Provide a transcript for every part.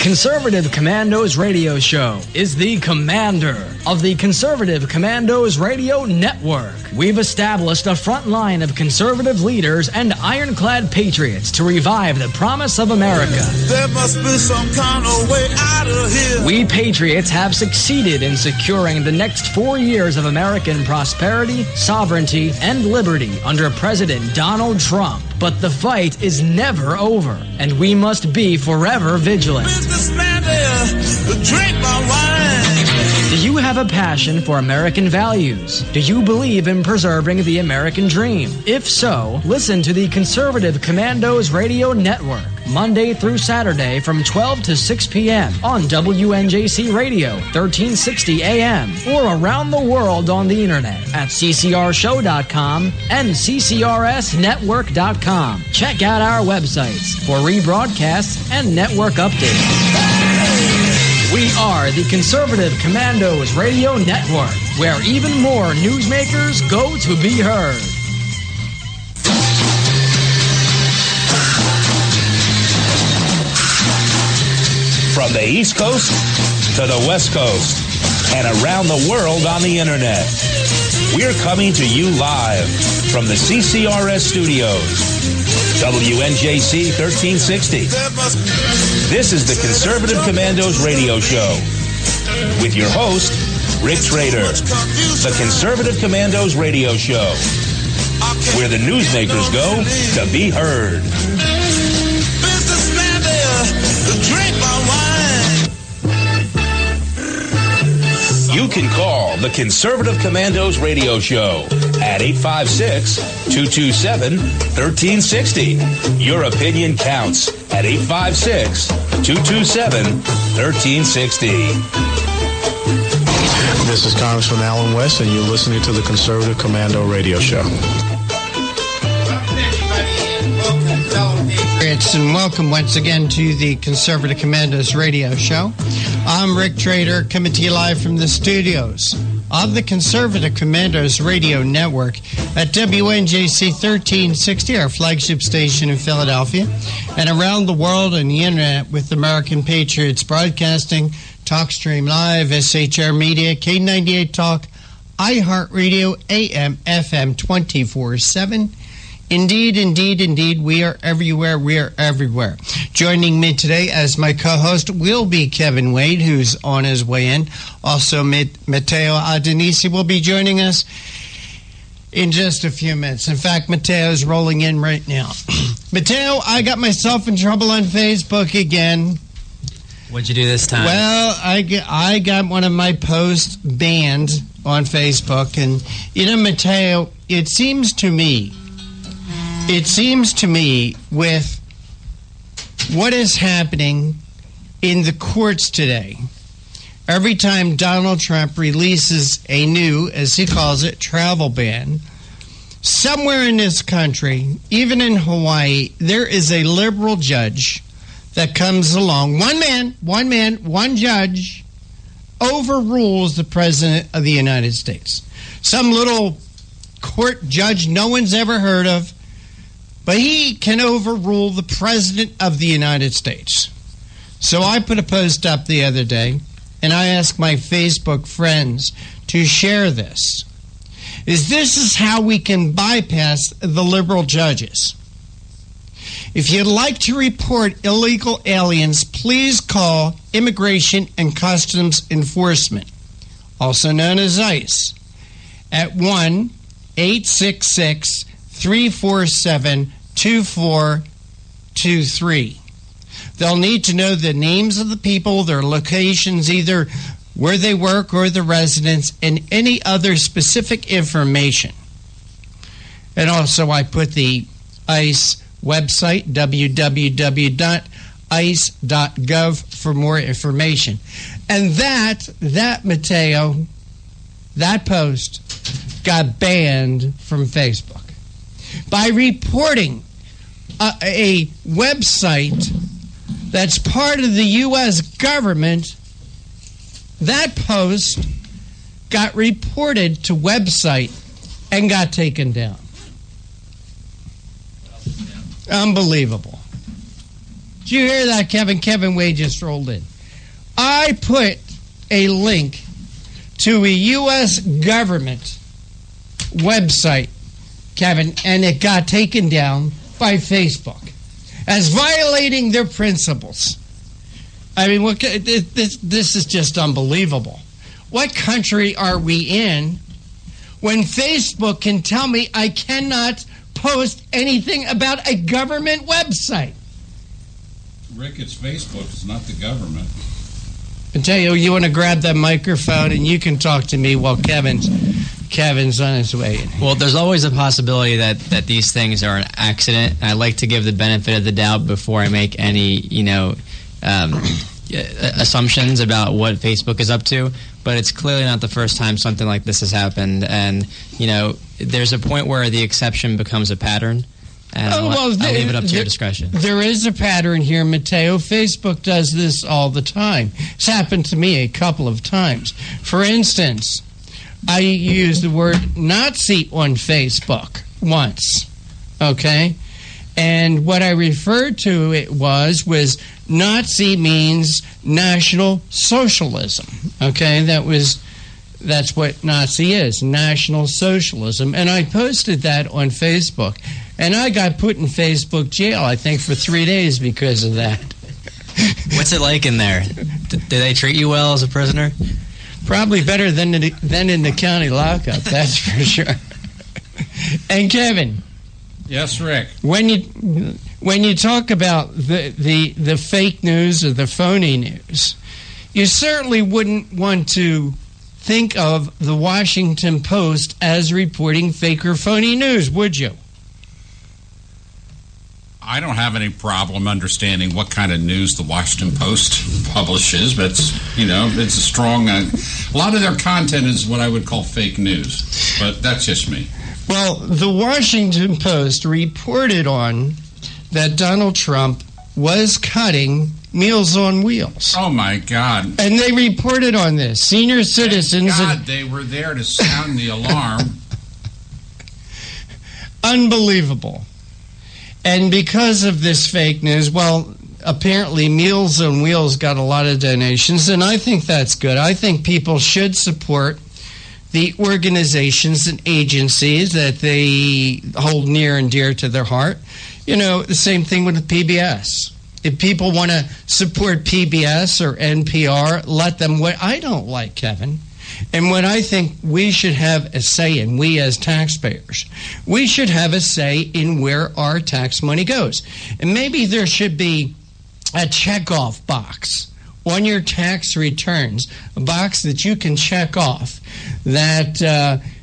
Conservative Commandos Radio Show is the commander of the Conservative Commandos Radio Network. We've established a front line of conservative leaders and ironclad patriots to revive the promise of America. There must be some kind of way out of here. We patriots have succeeded in securing the next 4 years of American prosperity, sovereignty, and liberty under President Donald Trump. But the fight is never over, and we must be forever vigilant. Businessman there, drink my wine. Do you have a passion for American values? Do you believe in preserving the American dream? If so, listen to the Conservative Commandos Radio Network, Monday through Saturday from 12 to 6 p.m. on WNJC Radio, 1360 AM, or around the world on the internet at ccrshow.com and ccrsnetwork.com. Check out our websites for rebroadcasts and network updates. We are the Conservative Commandos Radio Network, where even more newsmakers go to be heard. From the East Coast to the West Coast and around the world on the internet, we're coming to you live from the CCRS studios. WNJC 1360. This is the Conservative Commandos Radio Show with your host, Rick Trader. The Conservative Commandos Radio Show, where the newsmakers go to be heard. Businessman there, drink my wine. You can call the Conservative Commandos Radio Show at 856-227-1360. Your opinion counts at 856-227-1360. This is Congressman Alan West, and you're listening to the Conservative Commando Radio Show. And welcome once again to the Conservative Commandos Radio Show. I'm Rick Trader, coming to you live from the studios of the Conservative Commandos Radio Network at WNJC 1360, our flagship station in Philadelphia, and around the world on the internet with American Patriots Broadcasting, TalkStream Live, SHR Media, K98 Talk, iHeartRadio, AM, FM 24/7. Indeed, we are everywhere. We are everywhere. Joining me today as my co-host will be Kevin Wade, who's on his way in. Also, Matteo Adenisi will be joining us in just a few minutes. In fact, Matteo is rolling in right now. Matteo, I got myself in trouble on Facebook again. What'd you do this time? Well, I got one of my posts banned on Facebook. And, Matteo, it seems to me with what is happening in the courts today, every time Donald Trump releases a new, as he calls it, travel ban, somewhere in this country, even in Hawaii, there is a liberal judge that comes along. One judge overrules the President of the United States. Some little court judge no one's ever heard of, but he can overrule the President of the United States. So I put a post up the other day, and I asked my Facebook friends to share this. This is how we can bypass the liberal judges. If you'd like to report illegal aliens, please call Immigration and Customs Enforcement, also known as ICE, at 1-866-347-2423. They'll need to know the names of the people, their locations, either where they work or the residence, and any other specific information. And also I put the ICE website, www.ice.gov, for more information. And that Matteo, that post got banned from Facebook by reporting a website that's part of the U.S. government. That post got reported to website and got taken down. Unbelievable. Did you hear that, Kevin? Kevin Wade just rolled in. I put a link to a U.S. government website, Kevin, and it got taken down by Facebook as violating their principles. I mean, this is just unbelievable. What country are we in when Facebook can tell me I cannot post anything about a government website? Rick, it's Facebook. It's not the government. I tell you, you want to grab that microphone and you can talk to me while Kevin's on his way. Well, there's always a possibility that these things are an accident. I like to give the benefit of the doubt before I make any, assumptions about what Facebook is up to. But it's clearly not the first time something like this has happened. And, there's a point where the exception becomes a pattern. And I'll leave it up to your discretion. There is a pattern here, Mateo. Facebook does this all the time. It's happened to me a couple of times. For instance, I used the word Nazi on Facebook once, okay? And what I referred to it was Nazi means National Socialism, okay? That's what Nazi is, National Socialism. And I posted that on Facebook. And I got put in Facebook jail, I think, for 3 days because of that. What's it like in there? Do they treat you well as a prisoner? Probably better than in the county lockup, that's for sure. And Kevin. Yes, Rick. When you talk about the fake news or the phony news, you certainly wouldn't want to think of the Washington Post as reporting fake or phony news, would you? I don't have any problem understanding what kind of news the Washington Post publishes, but it's a strong. A lot of their content is what I would call fake news, but that's just me. Well, the Washington Post reported on that Donald Trump was cutting Meals on Wheels. Oh my God! And they reported on this. Senior citizens. Thank God, they were there to sound the alarm. Unbelievable. And because of this fake news, well, apparently Meals on Wheels got a lot of donations, and I think that's good. I think people should support the organizations and agencies that they hold near and dear to their heart. The same thing with PBS. If people want to support PBS or NPR, let them. What I don't like, Kevin, and what I think we should have a say in, we as taxpayers, we should have a say in where our tax money goes. And maybe there should be a checkoff box on your tax returns, a box that you can check off that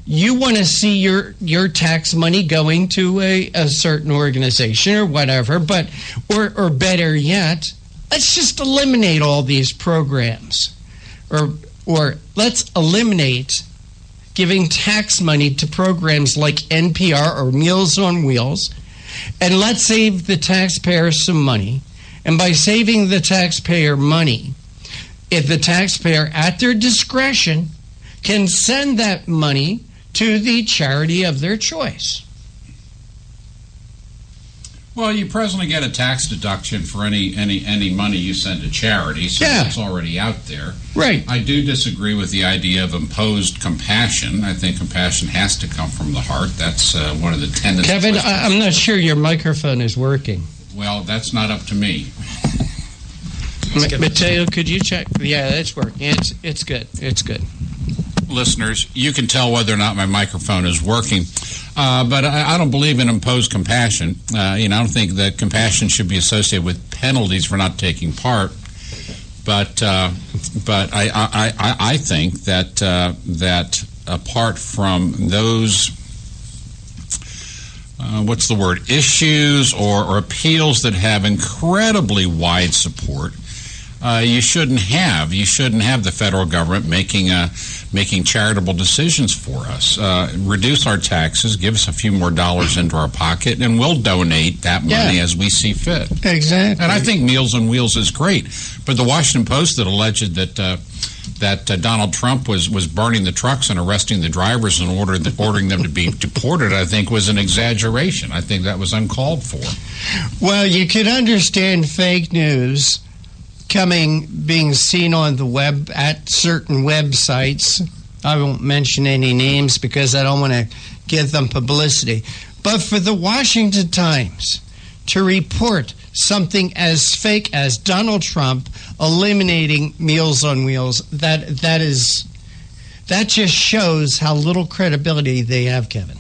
you want to see your tax money going to a certain organization or whatever, but or better yet, let's just eliminate all these programs. Or let's eliminate giving tax money to programs like NPR or Meals on Wheels, and let's save the taxpayer some money. And by saving the taxpayer money, if the taxpayer, at their discretion, can send that money to the charity of their choice. Well, you presently get a tax deduction for any money you send to charity, so that's already out there. Right. I do disagree with the idea of imposed compassion. I think compassion has to come from the heart. That's one of the tenets. Kevin, I'm not sure your microphone is working. Well, that's not up to me. Mateo, could you check? Yeah, it's working. It's good. It's good. Listeners, you can tell whether or not my microphone is working. But I don't believe in imposed compassion. I don't think that compassion should be associated with penalties for not taking part. But I think that apart from those issues or appeals that have incredibly wide support, you shouldn't have. You shouldn't have the federal government making charitable decisions for us. Reduce our taxes, give us a few more dollars into our pocket, and we'll donate that money as we see fit. Exactly. And I think Meals on Wheels is great. But the Washington Post that alleged that Donald Trump was burning the trucks and arresting the drivers and ordering them to be deported, I think was an exaggeration. I think that was uncalled for. Well, you could understand fake news being seen on the web at certain websites. I won't mention any names because I don't want to give them publicity. But for the Washington Times to report something as fake as Donald Trump eliminating Meals on Wheels, that just shows how little credibility they have, Kevin.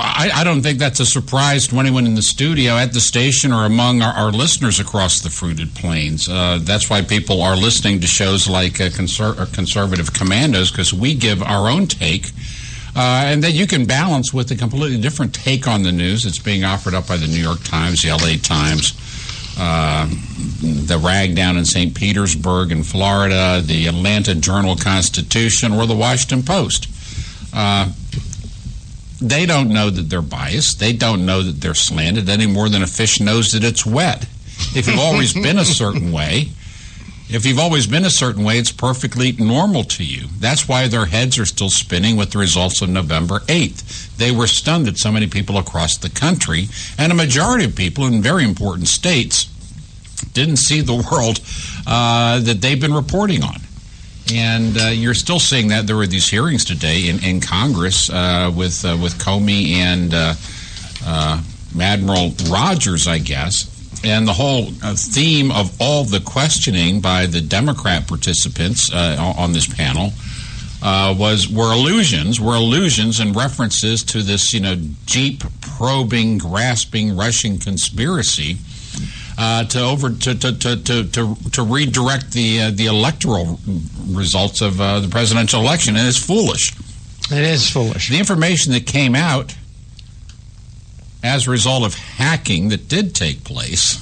I don't think that's a surprise to anyone in the studio, at the station, or among our listeners across the fruited plains. That's why people are listening to shows like Conservative Commandos, because we give our own take, and that you can balance with a completely different take on the news that's being offered up by the New York Times, the LA Times, the rag down in St. Petersburg in Florida, the Atlanta Journal-Constitution, or the Washington Post. They don't know that they're biased. They don't know that they're slanted any more than a fish knows that it's wet. If you've always been a certain way, it's perfectly normal to you. That's why their heads are still spinning with the results of November 8th. They were stunned that so many people across the country, and a majority of people in very important states, didn't see the world that they've been reporting on. And you're still seeing that. There were these hearings today in Congress with Comey and Admiral Rogers, I guess. And the whole theme of all the questioning by the Democrat participants on this panel were illusions and references to this, deep, probing, grasping Russian conspiracy to redirect the electoral results of the presidential election, and it's foolish. It is foolish. The information that came out as a result of hacking that did take place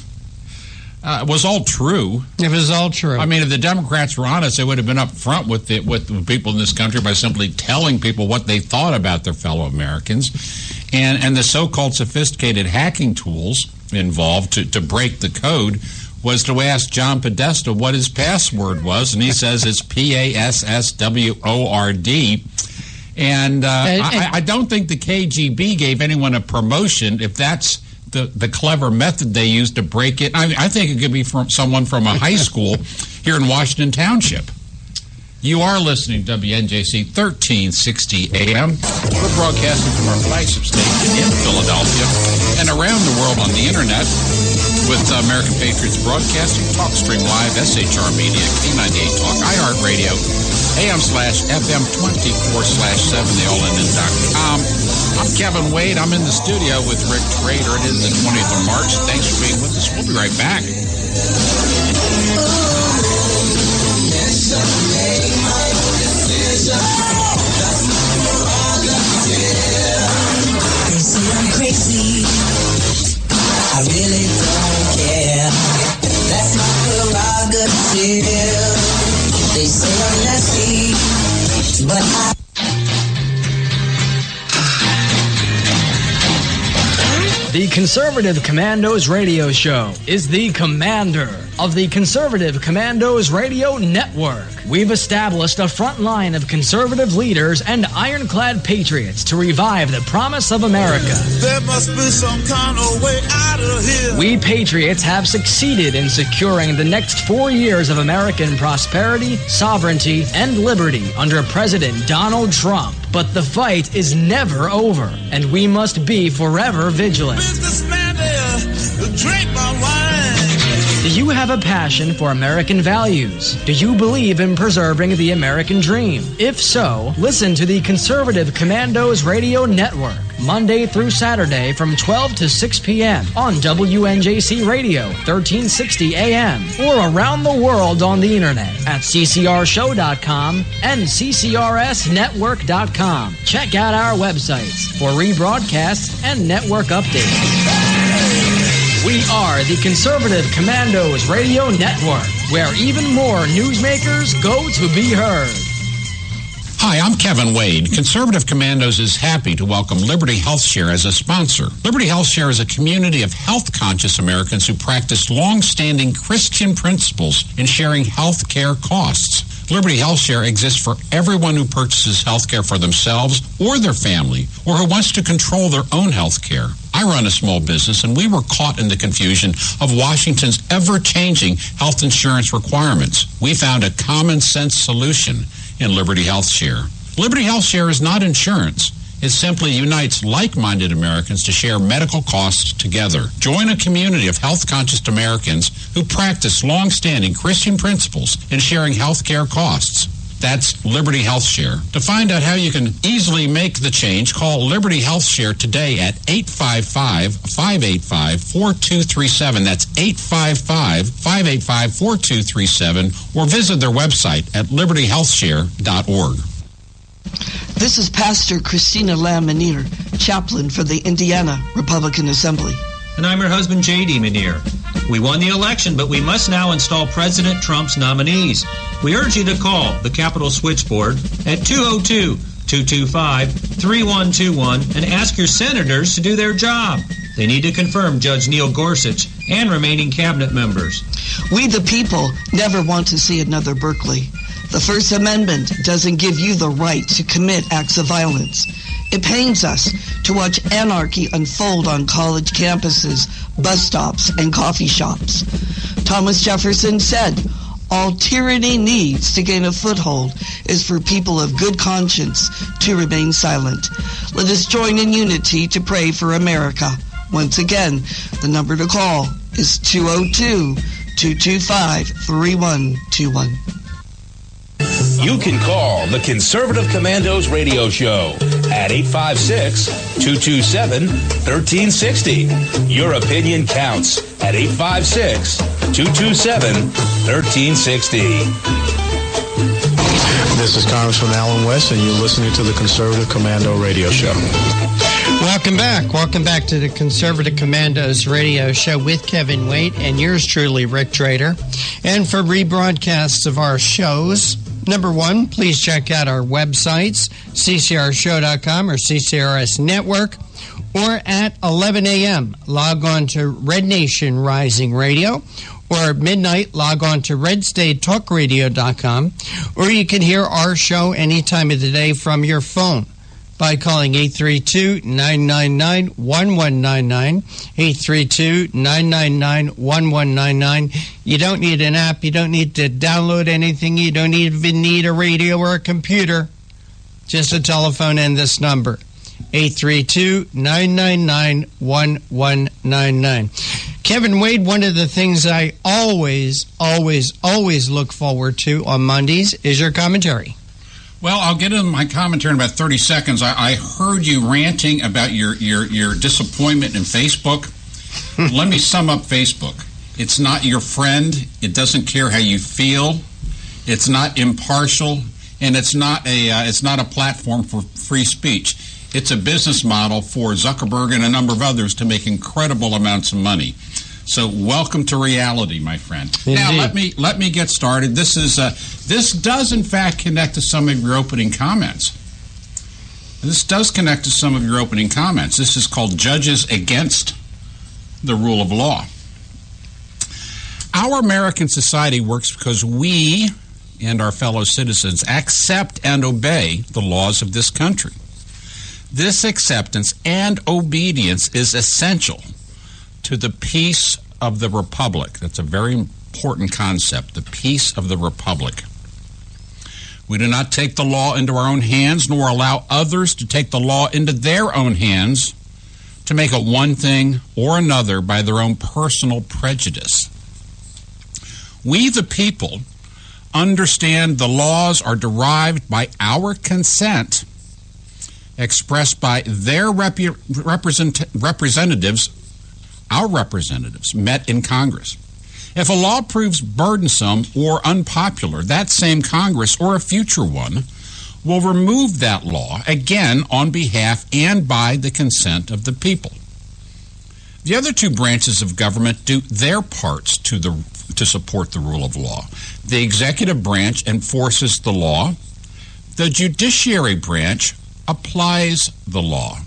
was all true. It was all true. I mean, if the Democrats were honest, they would have been up front with the people in this country by simply telling people what they thought about their fellow Americans, and the so-called sophisticated hacking tools involved to break the code was to ask John Podesta what his password was, and he says it's PASSWORD. And I don't think the KGB gave anyone a promotion if that's the clever method they used to break it. I think it could be from someone from a high school here in Washington Township. You are listening to WNJC 1360 AM. We're broadcasting from our flagship station in Philadelphia and around the world on the internet with American Patriots Broadcasting, TalkStream Live, SHR Media, K98 Talk, iHeartRadio, AM/FM 24/7, theallinin.com. I'm Kevin Wade. I'm in the studio with Rick Trader. It is the 20th of March. Thanks for being with us. We'll be right back. They say I'm crazy, I really don't care. That's my prerogative. They say I'm nasty, but I... The Conservative Commandos radio show is the commander of the Conservative Commandos radio network. We've established a front line of conservative leaders and ironclad patriots to revive the promise of America. There must be some kind of way out of here. We patriots have succeeded in securing the next 4 years of American prosperity, sovereignty, and liberty under President Donald Trump. But the fight is never over, and we must be forever vigilant. Businessman there, drink my wine. Do you have a passion for American values? Do you believe in preserving the American dream? If so, listen to the Conservative Commandos Radio Network, Monday through Saturday from 12 to 6 p.m. on WNJC Radio, 1360 AM, or around the world on the internet at ccrshow.com and ccrsnetwork.com. Check out our websites for rebroadcasts and network updates. We are the Conservative Commandos Radio Network, where even more newsmakers go to be heard. Hi, I'm Kevin Wade. Conservative Commandos is happy to welcome Liberty HealthShare as a sponsor. Liberty HealthShare is a community of health-conscious Americans who practice long-standing Christian principles in sharing health care costs. Liberty HealthShare exists for everyone who purchases health care for themselves or their family, or who wants to control their own health care. I run a small business, and we were caught in the confusion of Washington's ever-changing health insurance requirements. We found a common-sense solution in Liberty HealthShare. Liberty HealthShare is not insurance. It simply unites like-minded Americans to share medical costs together. Join a community of health-conscious Americans who practice long-standing Christian principles in sharing health care costs. That's Liberty HealthShare. To find out how you can easily make the change, call Liberty HealthShare today at 855-585-4237. That's 855-585-4237, or visit their website at libertyhealthshare.org. This is Pastor Christina Lamb-Menier, chaplain for the Indiana Republican Assembly. And I'm her husband, J.D. Menier. We won the election, but we must now install President Trump's nominees. We urge you to call the Capitol Switchboard at 202-225-3121 and ask your senators to do their job. They need to confirm Judge Neil Gorsuch and remaining cabinet members. We, the people, never want to see another Berkeley. The First Amendment doesn't give you the right to commit acts of violence. It pains us to watch anarchy unfold on college campuses, bus stops, and coffee shops. Thomas Jefferson said, "All tyranny needs to gain a foothold is for people of good conscience to remain silent." Let us join in unity to pray for America. Once again, the number to call is 202-225-3121. You can call the Conservative Commandos radio show at 856-227-1360. Your opinion counts at 856-227-1360. This is Congressman Alan West, and you're listening to the Conservative Commando radio show. Welcome back. Welcome back to the Conservative Commandos radio show with Kevin Wade and yours truly, Rick Trader. And for rebroadcasts of our shows, number one, please check out our websites, ccrshow.com or CCRS Network, or at 11 a.m., log on to Red Nation Rising Radio, or at midnight, log on to redstatetalkradio.com, or you can hear our show any time of the day from your phone by calling 832-999-1199, 832-999-1199. You don't need an app. You don't need to download anything. You don't even need a radio or a computer. Just a telephone and this number, 832-999-1199. Kevin Wade, one of the things I always look forward to on Mondays is your commentary. Well, I'll get into my commentary in about 30 seconds. I heard you ranting about your disappointment in Facebook. Let me sum up Facebook. It's not your friend. It doesn't care how you feel. It's not impartial, and it's not a platform for free speech. It's a business model for Zuckerberg and a number of others to make incredible amounts of money. So welcome to reality, my friend. Indeed. Now let me get started. This does in fact connect to some of your opening comments. This is called Judges Against the Rule of Law. Our American society works because we and our fellow citizens accept and obey the laws of this country. This acceptance and obedience is essential to the peace of the Republic. That's a very important concept, the peace of the Republic. We do not take the law into our own hands, nor allow others to take the law into their own hands to make it one thing or another by their own personal prejudice. We, the people, understand the laws are derived by our consent, expressed by their representatives, our representatives, met in Congress. If a law proves burdensome or unpopular, that same Congress or a future one will remove that law, again on behalf and by the consent of the people. The other two branches of government do their parts to support the rule of law. The executive branch enforces the law. The judiciary branch applies the law.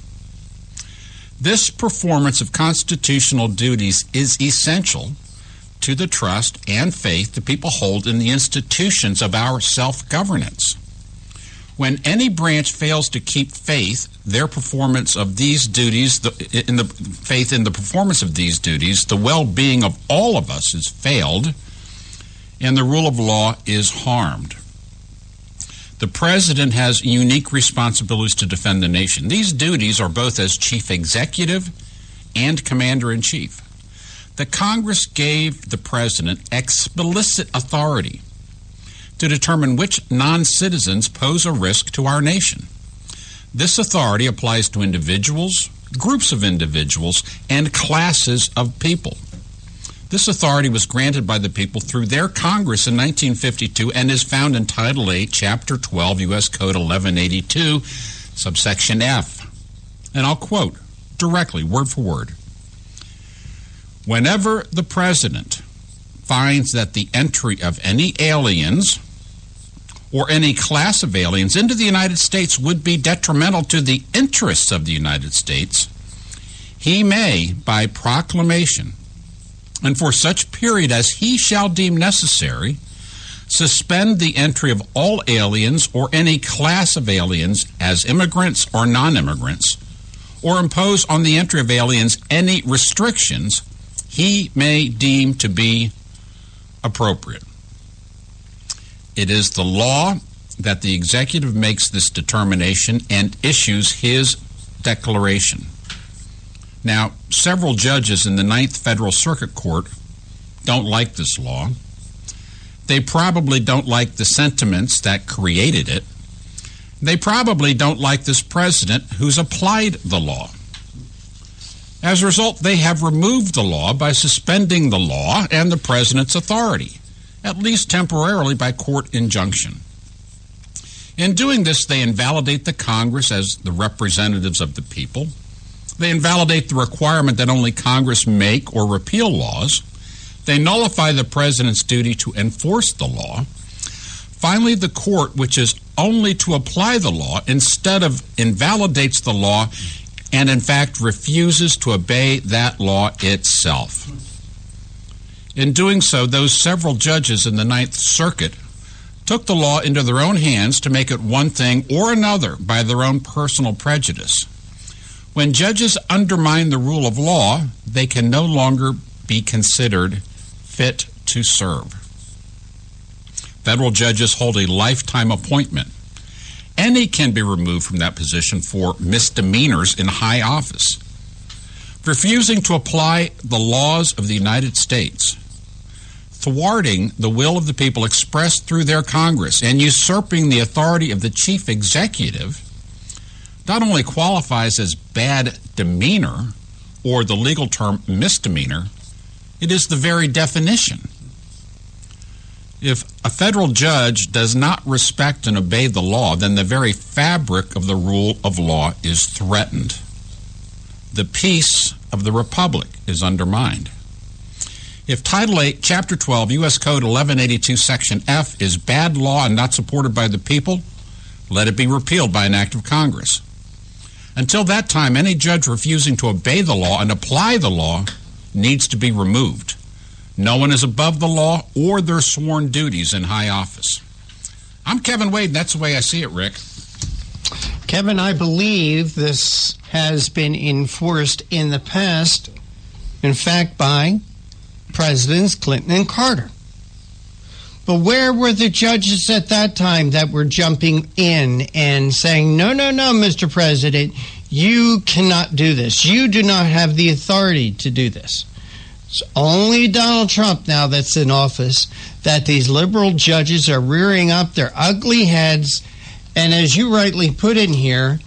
This performance of constitutional duties is essential to the trust and faith that people hold in the institutions of our self-governance. When any branch fails to keep faith, their performance of these duties, faith in the performance of these duties, the well-being of all of us is failed, and the rule of law is harmed. The president has unique responsibilities to defend the nation. These duties are both as chief executive and commander-in-chief. The Congress gave the president explicit authority to determine which non-citizens pose a risk to our nation. This authority applies to individuals, groups of individuals, and classes of people. This authority was granted by the people through their Congress in 1952 and is found in Title 8, Chapter 12, U.S. Code 1182, subsection F. And I'll quote directly, word for word. Whenever the president finds that the entry of any aliens or any class of aliens into the United States would be detrimental to the interests of the United States, he may, by proclamation, and for such period as he shall deem necessary, suspend the entry of all aliens or any class of aliens as immigrants or non-immigrants, or impose on the entry of aliens any restrictions he may deem to be appropriate. It is the law that the executive makes this determination and issues his declaration. Now, several judges in the Ninth Federal Circuit Court don't like this law. They probably don't like the sentiments that created it. They probably don't like this president who's applied the law. As a result, they have removed the law by suspending the law and the president's authority, at least temporarily by court injunction. In doing this, they invalidate the Congress as the representatives of the people. They invalidate the requirement that only Congress make or repeal laws. They nullify the president's duty to enforce the law. Finally, the court, which is only to apply the law, instead of invalidates the law and in fact refuses to obey that law itself. In doing so, those several judges in the Ninth Circuit took the law into their own hands to make it one thing or another by their own personal prejudice. When judges undermine the rule of law, they can no longer be considered fit to serve. Federal judges hold a lifetime appointment. Any can be removed from that position for misdemeanors in high office. Refusing to apply the laws of the United States, thwarting the will of the people expressed through their Congress, and usurping the authority of the chief executive not only qualifies as bad demeanor, or the legal term misdemeanor, it is the very definition. If a federal judge does not respect and obey the law, then the very fabric of the rule of law is threatened. The peace of the republic is undermined. If Title 8, Chapter 12, U.S. Code 1182, Section F is bad law and not supported by the people, let it be repealed by an act of Congress. Until that time, any judge refusing to obey the law and apply the law needs to be removed. No one is above the law or their sworn duties in high office. I'm Kevin Wade, and that's the way I see it, Rick. Kevin, I believe this has been enforced in the past, in fact, by Presidents Clinton and Carter. But where were the judges at that time that were jumping in and saying, no, Mr. President, you cannot do this. You do not have the authority to do this. It's only Donald Trump now that's in office that these liberal judges are rearing up their ugly heads, and as you rightly put in here,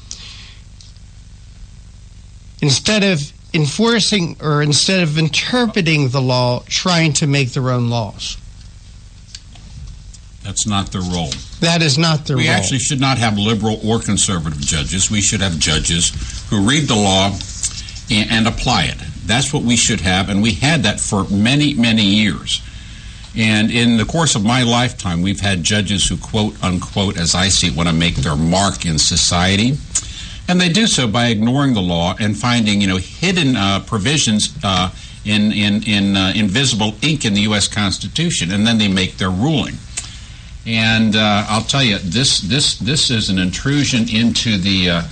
instead of enforcing or instead of interpreting the law, trying to make their own laws. That's not their role. That is not their role. We actually should not have liberal or conservative judges. We should have judges who read the law and apply it. That's what we should have, and we had that for many, many years. And in the course of my lifetime, we've had judges who, quote, unquote, as I see it, want to make their mark in society. And they do so by ignoring the law and finding, hidden provisions in invisible ink in the U.S. Constitution, and then they make their ruling. And I'll tell you, this is an intrusion into the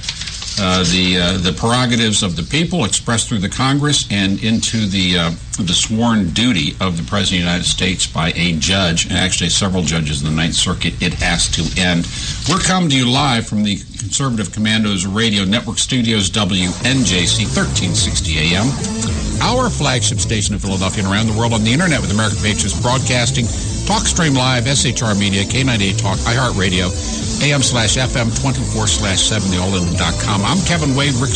prerogatives of the people expressed through the Congress and into the sworn duty of the President of the United States by a judge, and actually several judges in the Ninth Circuit. It has to end. We're coming to you live from the Conservative Commandos Radio Network Studios, WNJC 1360 AM. Our flagship station in Philadelphia and around the world on the internet with American Patriots Broadcasting, TalkStream Live, SHR Media, K98 Talk, iHeartRadio, AM/FM 24/7, theallin.com. I'm Kevin Wade, Rick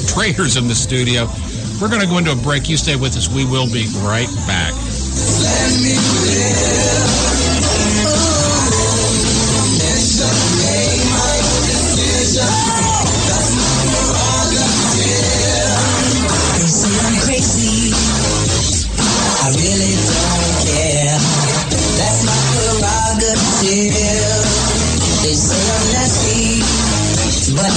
Trader's in the studio. We're going to go into a break. You stay with us. We will be right back. Let me live. It's okay, my decision. That's my prerogative. They say I'm crazy. I really don't care. That's my prerogative. They say I'm nasty, but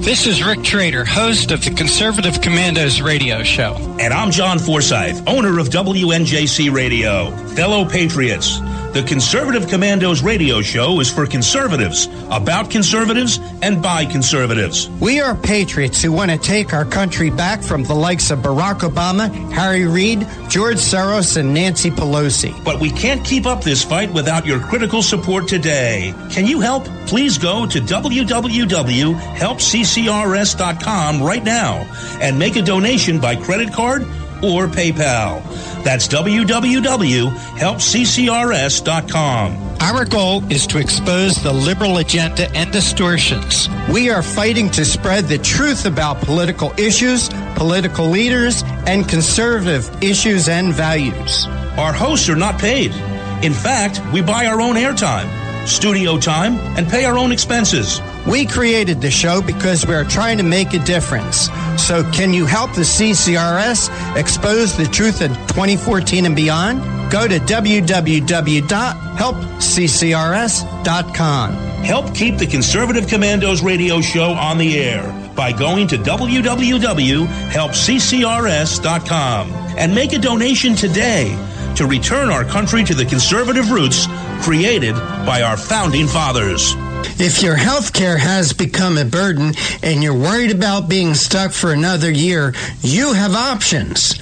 This is Rick Trader, host of the Conservative Commandos radio show. And I'm John Forsyth, owner of WNJC Radio. Fellow patriots, the Conservative Commandos radio show is for conservatives, about conservatives, and by conservatives. We are patriots who want to take our country back from the likes of Barack Obama, Harry Reid, George Soros, and Nancy Pelosi. But we can't keep up this fight without your critical support today. Can you help? Please go to www.helpccrs.com right now and make a donation by credit card or PayPal. That's www.helpccrs.com. Our goal is to expose the liberal agenda and distortions. We are fighting to spread the truth about political issues, political leaders, and conservative issues and values. Our hosts are not paid. In fact, we buy our own airtime, studio time, and pay our own expenses. We created the show because we are trying to make a difference. So can you help the CCRS expose the truth in 2014 and beyond? Go to www.helpccrs.com. Help keep the Conservative Commandos radio show on the air by going to www.helpccrs.com and make a donation today to return our country to the conservative roots created by our founding fathers. If your health care has become a burden and you're worried about being stuck for another year, you have options.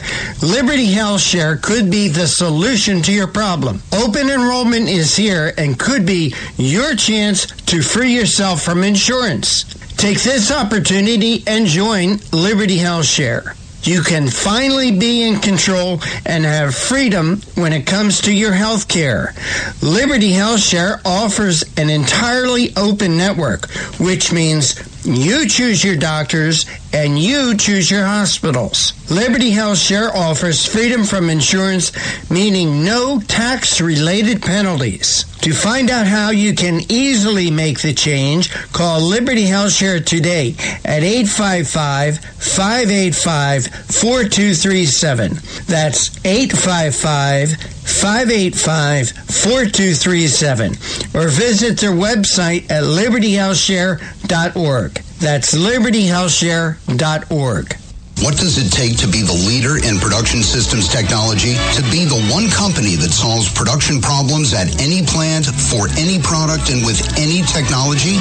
Liberty Health Share could be the solution to your problem. Open enrollment is here and could be your chance to free yourself from insurance. Take this opportunity and join Liberty Health Share. You can finally be in control and have freedom when it comes to your health care. Liberty Health Share offers an entirely open network, which means you choose your doctors and you choose your hospitals. Liberty Health Share offers freedom from insurance, meaning no tax-related penalties. To find out how you can easily make the change, call Liberty Health Share today at 855-585-4237. That's 855-585-4237. Or visit their website at libertyhealthshare.org. That's libertyhealthshare.org. What does it take to be the leader in production systems technology? To be the one company that solves production problems at any plant, for any product, and with any technology?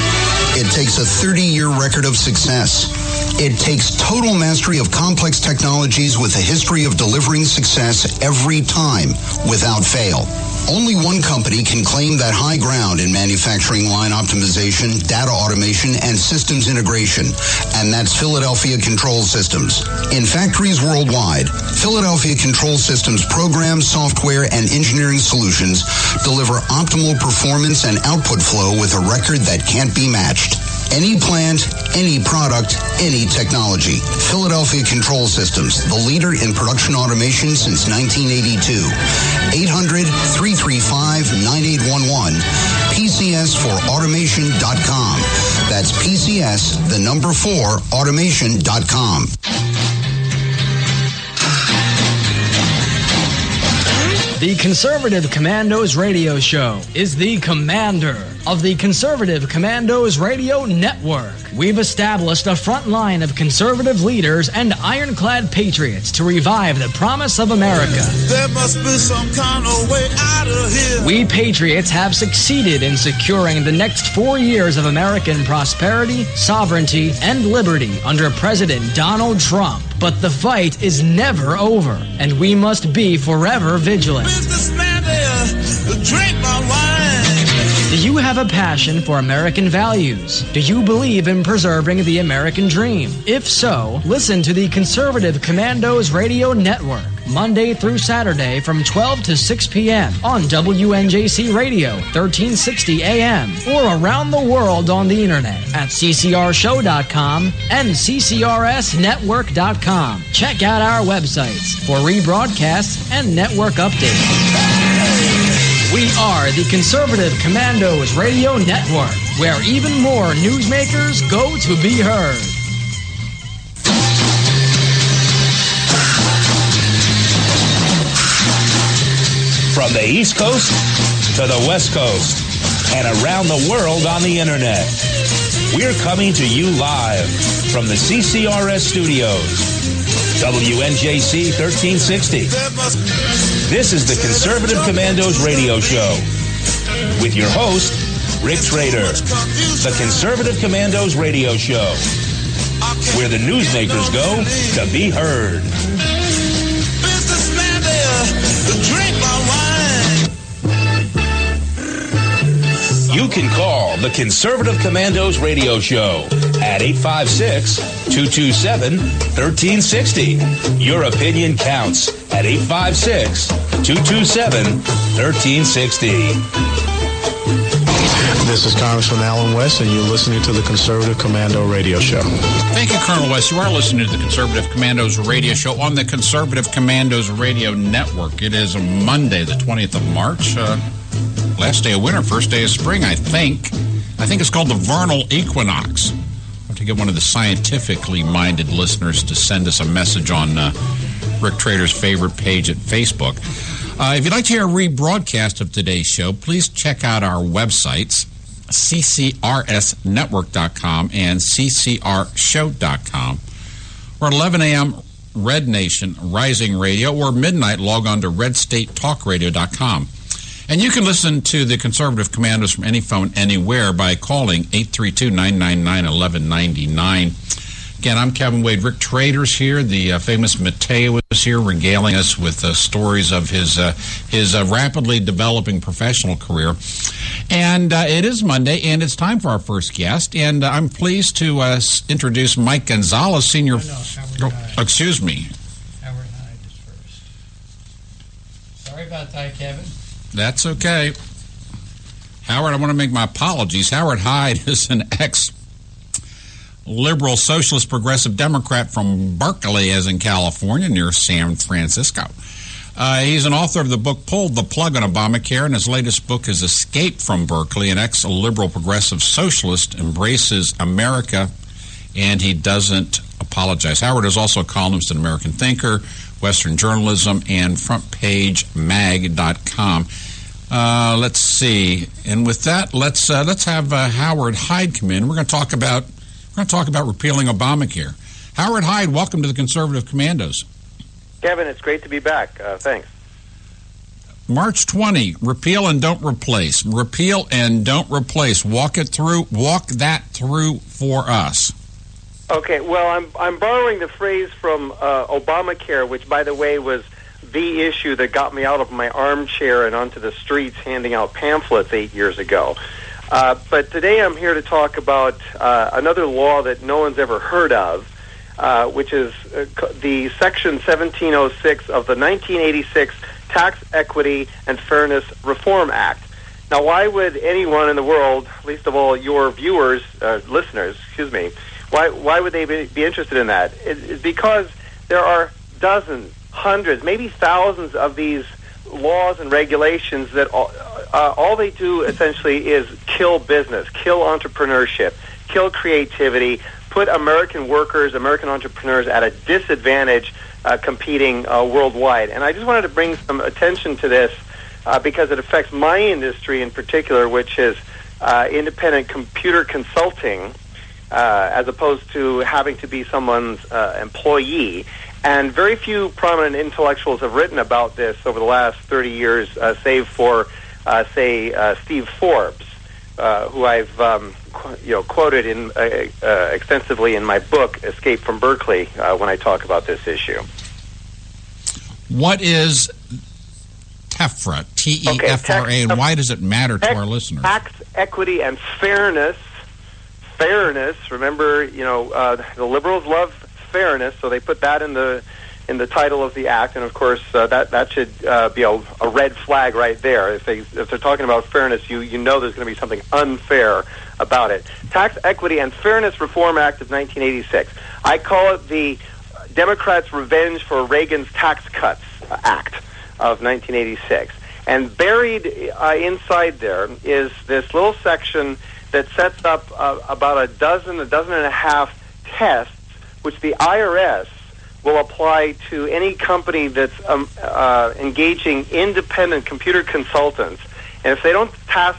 It takes a 30-year record of success. It takes total mastery of complex technologies with a history of delivering success every time, without fail. Only one company can claim that high ground in manufacturing line optimization, data automation, and systems integration, and that's Philadelphia Control Systems. In factories worldwide, Philadelphia Control Systems programs, software, and engineering solutions deliver optimal performance and output flow with a record that can't be matched. Any plant, any product, any technology. Philadelphia Control Systems, the leader in production automation since 1982. 800-335-9811. PCSforautomation.com. That's That's PCS, the number 4, automation.com. The Conservative Commandos Radio Show is the commander of the Conservative Commandos Radio Network. We've established a front line of conservative leaders and ironclad patriots to revive the promise of America. There must be some kind of way out of here. We patriots have succeeded in securing the next 4 years of American prosperity, sovereignty, and liberty under President Donald Trump. But the fight is never over, and we must be forever vigilant. Businessman there, drink my wine. Do you have a passion for American values? Do you believe in preserving the American dream? If so, listen to the Conservative Commandos Radio Network, Monday through Saturday from 12 to 6 p.m. on WNJC Radio, 1360 AM, or around the world on the internet at ccrshow.com and ccrsnetwork.com. Check out our websites for rebroadcasts and network updates. We are the Conservative Commandos Radio Network, where even more newsmakers go to be heard. From the East Coast to the West Coast and around the world on the internet, we're coming to you live from the CCRS studios. WNJC 1360. This is the Conservative Commandos Radio Show with your host, Rick Trader. The Conservative Commandos Radio Show, where the newsmakers go to be heard. Businessman there, drink my wine. You can call the Conservative Commandos Radio Show at 856-227-1360. Your opinion counts at 856-227-1360. This is Congressman Alan West, and you're listening to the Conservative Commando Radio Show. Thank you, Colonel West. You are listening to the Conservative Commandos Radio Show on the Conservative Commandos Radio Network. It is Monday, the 20th of March. Last day of winter, first day of spring, I think. I think it's called the vernal equinox. I have to get one of the scientifically minded listeners to send us a message on Rick Trader's favorite page at Facebook. If you'd like to hear a rebroadcast of today's show, please check out our websites, ccrsnetwork.com and ccrshow.com. Or at 11 a.m., Red Nation Rising Radio, or midnight, log on to redstatetalkradio.com. And you can listen to the Conservative Commandos from any phone, anywhere, by calling 832-999-1199. Again, I'm Kevin Wade. Rick Trader's here. The famous Mateo is here, regaling us with stories of his rapidly developing professional career. And it is Monday, and it's time for our first guest. And I'm pleased to introduce Mike Gonzalez, Senior... excuse me. Howard Hyde is first. Sorry about that, Kevin. That's okay. Howard, I want to make my apologies. Howard Hyde is an ex-liberal, socialist, progressive Democrat from Berkeley, as in California, near San Francisco. He's an author of the book Pulled the Plug on Obamacare, and his latest book is Escape from Berkeley. An ex-liberal, progressive socialist embraces America, and he doesn't apologize. Howard is also a columnist in American Thinker, Western Journalism, and FrontPageMag.com. Let's see. And with that, let's have Howard Hyde come in. We're going to talk about repealing Obamacare. Howard Hyde, welcome to the Conservative Commandos. Kevin, it's great to be back. Thanks. March 20, repeal and don't replace. Repeal and don't replace. Walk that through for us. Okay, well, I'm borrowing the phrase from Obamacare, which, by the way, was the issue that got me out of my armchair and onto the streets handing out pamphlets 8 years ago. But today I'm here to talk about another law that no one's ever heard of, which is the Section 1706 of the 1986 Tax Equity and Fairness Reform Act. Now, why would anyone in the world, least of all your viewers, listeners, why would they be interested in that? It's because there are dozens, hundreds, maybe thousands of these laws and regulations that all they do essentially is kill business, kill entrepreneurship, kill creativity, put American workers, American entrepreneurs at a disadvantage competing worldwide. And I just wanted to bring some attention to this because it affects my industry in particular, which is independent computer consulting, as opposed to having to be someone's employee. And very few prominent intellectuals have written about this over the last 30 years, save for, Steve Forbes, who I've quoted extensively in my book, Escape from Berkeley, when I talk about this issue. What is TEFRA, T-E-F-R-A, and why does it matter to our listeners? Tax, equity, and fairness. Fairness, remember, the liberals love fairness, so they put that in the title of the act, and of course that should be a red flag right there. If they're talking about fairness, you know there's going to be something unfair about it. Tax Equity and Fairness Reform Act of 1986. I call it the Democrats' revenge for Reagan's Tax Cuts Act of 1986. And buried inside there is this little section that sets up about a dozen and a half tests which the IRS will apply to any company that's engaging independent computer consultants. And if they don't pass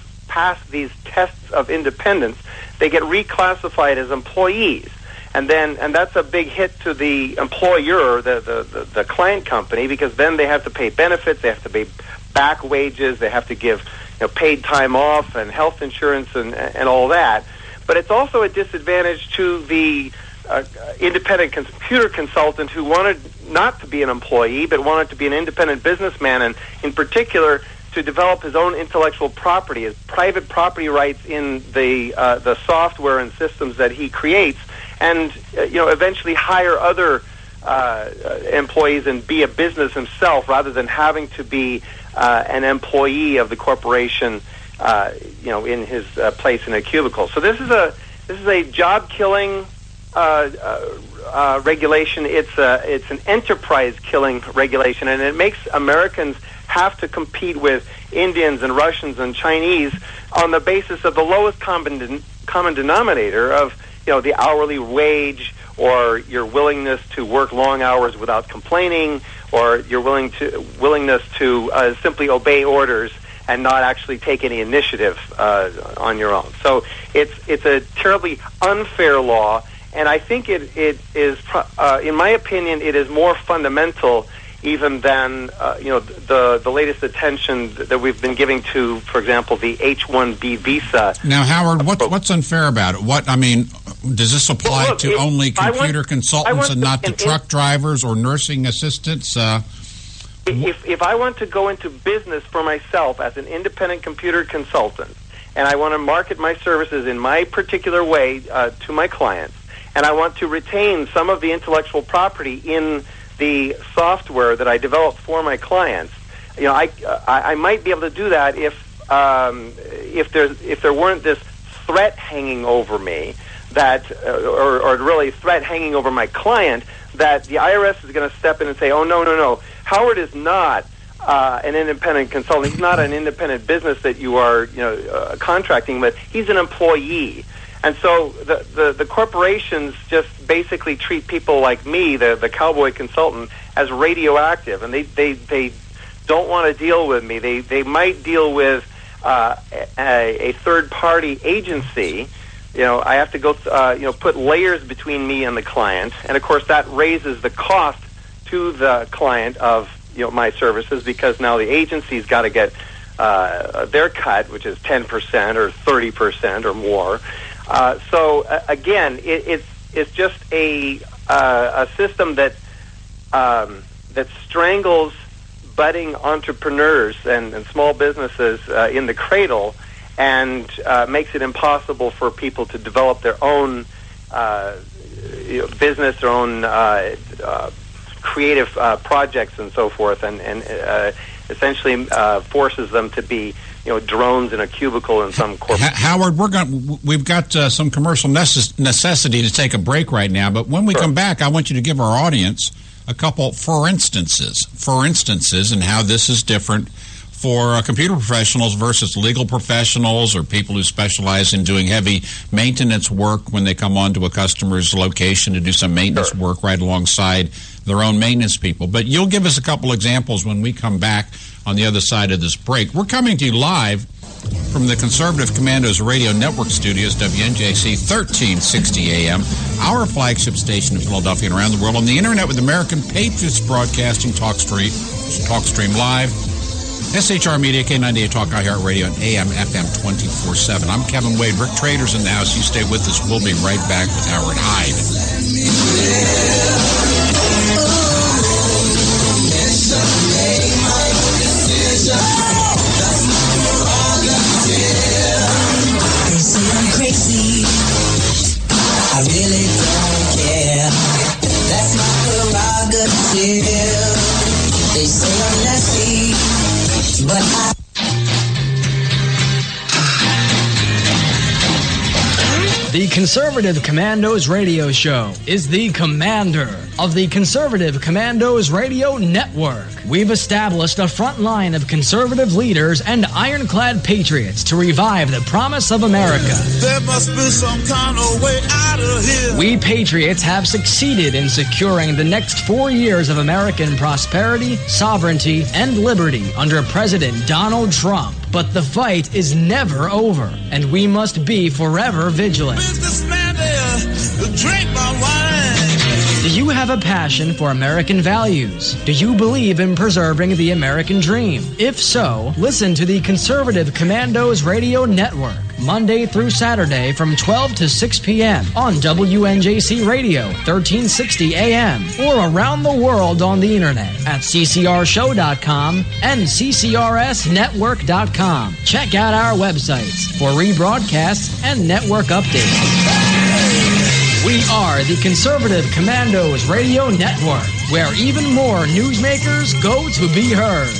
these tests of independence, they get reclassified as employees. And that's a big hit to the employer, the client company, because then they have to pay benefits, they have to pay back wages, they have to give paid time off and health insurance and all that. But it's also a disadvantage to the independent computer consultant who wanted not to be an employee but wanted to be an independent businessman, and in particular to develop his own intellectual property, his private property rights in the software and systems that he creates, and eventually hire other employees and be a business himself rather than having to be an employee of the corporation, in his place in a cubicle. So this is a job killing regulation. It's an enterprise killing regulation, and it makes Americans have to compete with Indians and Russians and Chinese on the basis of the lowest common denominator of the hourly wage, or your willingness to work long hours without complaining, or your willingness to simply obey orders and not actually take any initiative on your own. So it's a terribly unfair law. And I think it is, in my opinion, it is more fundamental even than the latest attention that we've been giving to, for example, the H-1B visa. Now, Howard, what's unfair about it? Does this apply to only computer consultants and not to truck drivers or nursing assistants? If I want to go into business for myself as an independent computer consultant, and I want to market my services in my particular way to my clients, and I want to retain some of the intellectual property in the software that I develop for my clients, I might be able to do that if there weren't this threat hanging over me that, or really threat hanging over my client, that the IRS is going to step in and say, oh no, Howard is not an independent consultant. He's not an independent business that you are contracting with. He's an employee. And so the corporations just basically treat people like me, the cowboy consultant, as radioactive, and they don't want to deal with me. They might deal with a third-party agency. I have to go put layers between me and the client, and of course that raises the cost to the client of my services, because now the agency's got to get their cut, which is 10% or 30% or more. So again, it's just a system that strangles budding entrepreneurs and small businesses in the cradle, and makes it impossible for people to develop their own business, their own creative projects and so forth, and essentially forces them to be drones in a cubicle in some corporate. Howard, we've got some commercial necessity to take a break right now, but when we come back, I want you to give our audience a couple for instances and how this is different for computer professionals versus legal professionals or people who specialize in doing heavy maintenance work when they come onto a customer's location to do some maintenance work right alongside their own maintenance people. But you'll give us a couple examples when we come back on the other side of this break. We're coming to you live from the Conservative Commandos Radio Network Studios, WNJC 1360 AM, our flagship station in Philadelphia and around the world, on the internet with American Patriots Broadcasting TalkStream Live, SHR Media, K98 Talk, iHeartRadio, and AM FM 24/7. I'm Kevin Wade. Rick Trader's in the house. You stay with us. We'll be right back with Howard Hyde. They say I'm crazy, I really don't care. That's my prerogative. They say I'm nasty, but The Conservative Commandos Radio Show is the commander of the Conservative Commandos Radio Network. We've established a front line of conservative leaders and ironclad patriots to revive the promise of America. There must be some kind of way out of here. We patriots have succeeded in securing the next 4 years of American prosperity, sovereignty, and liberty under President Donald Trump. But the fight is never over, and we must be forever vigilant. Businessman there, drink my wine. Do you have a passion for American values? Do you believe in preserving the American dream? If so, listen to the Conservative Commandos Radio Network, Monday through Saturday from 12 to 6 p.m. on WNJC Radio, 1360 AM, or around the world on the internet at ccrshow.com and ccrsnetwork.com. Check out our websites for rebroadcasts and network updates. We are the Conservative Commandos Radio Network, where even more newsmakers go to be heard.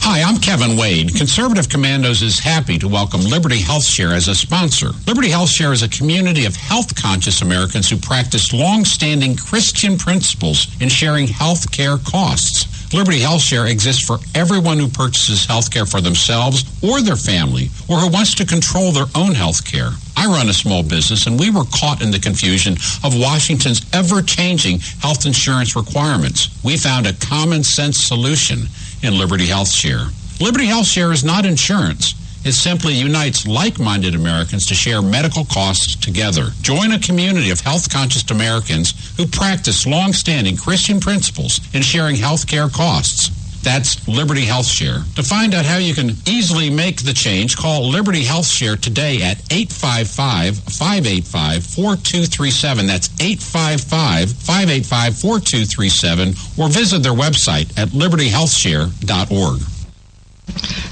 Hi, I'm Kevin Wade. Conservative Commandos is happy to welcome Liberty HealthShare as a sponsor. Liberty HealthShare is a community of health-conscious Americans who practice long-standing Christian principles in sharing health care costs. Liberty HealthShare exists for everyone who purchases health care for themselves or their family, or who wants to control their own health care. I run a small business, and we were caught in the confusion of Washington's ever-changing health insurance requirements. We found a common-sense solution in Liberty HealthShare. Liberty HealthShare is not insurance. It simply unites like-minded Americans to share medical costs together. Join a community of health-conscious Americans who practice long-standing Christian principles in sharing health care costs. That's Liberty HealthShare. To find out how you can easily make the change, call Liberty HealthShare today at 855-585-4237. That's 855-585-4237, or visit their website at libertyhealthshare.org.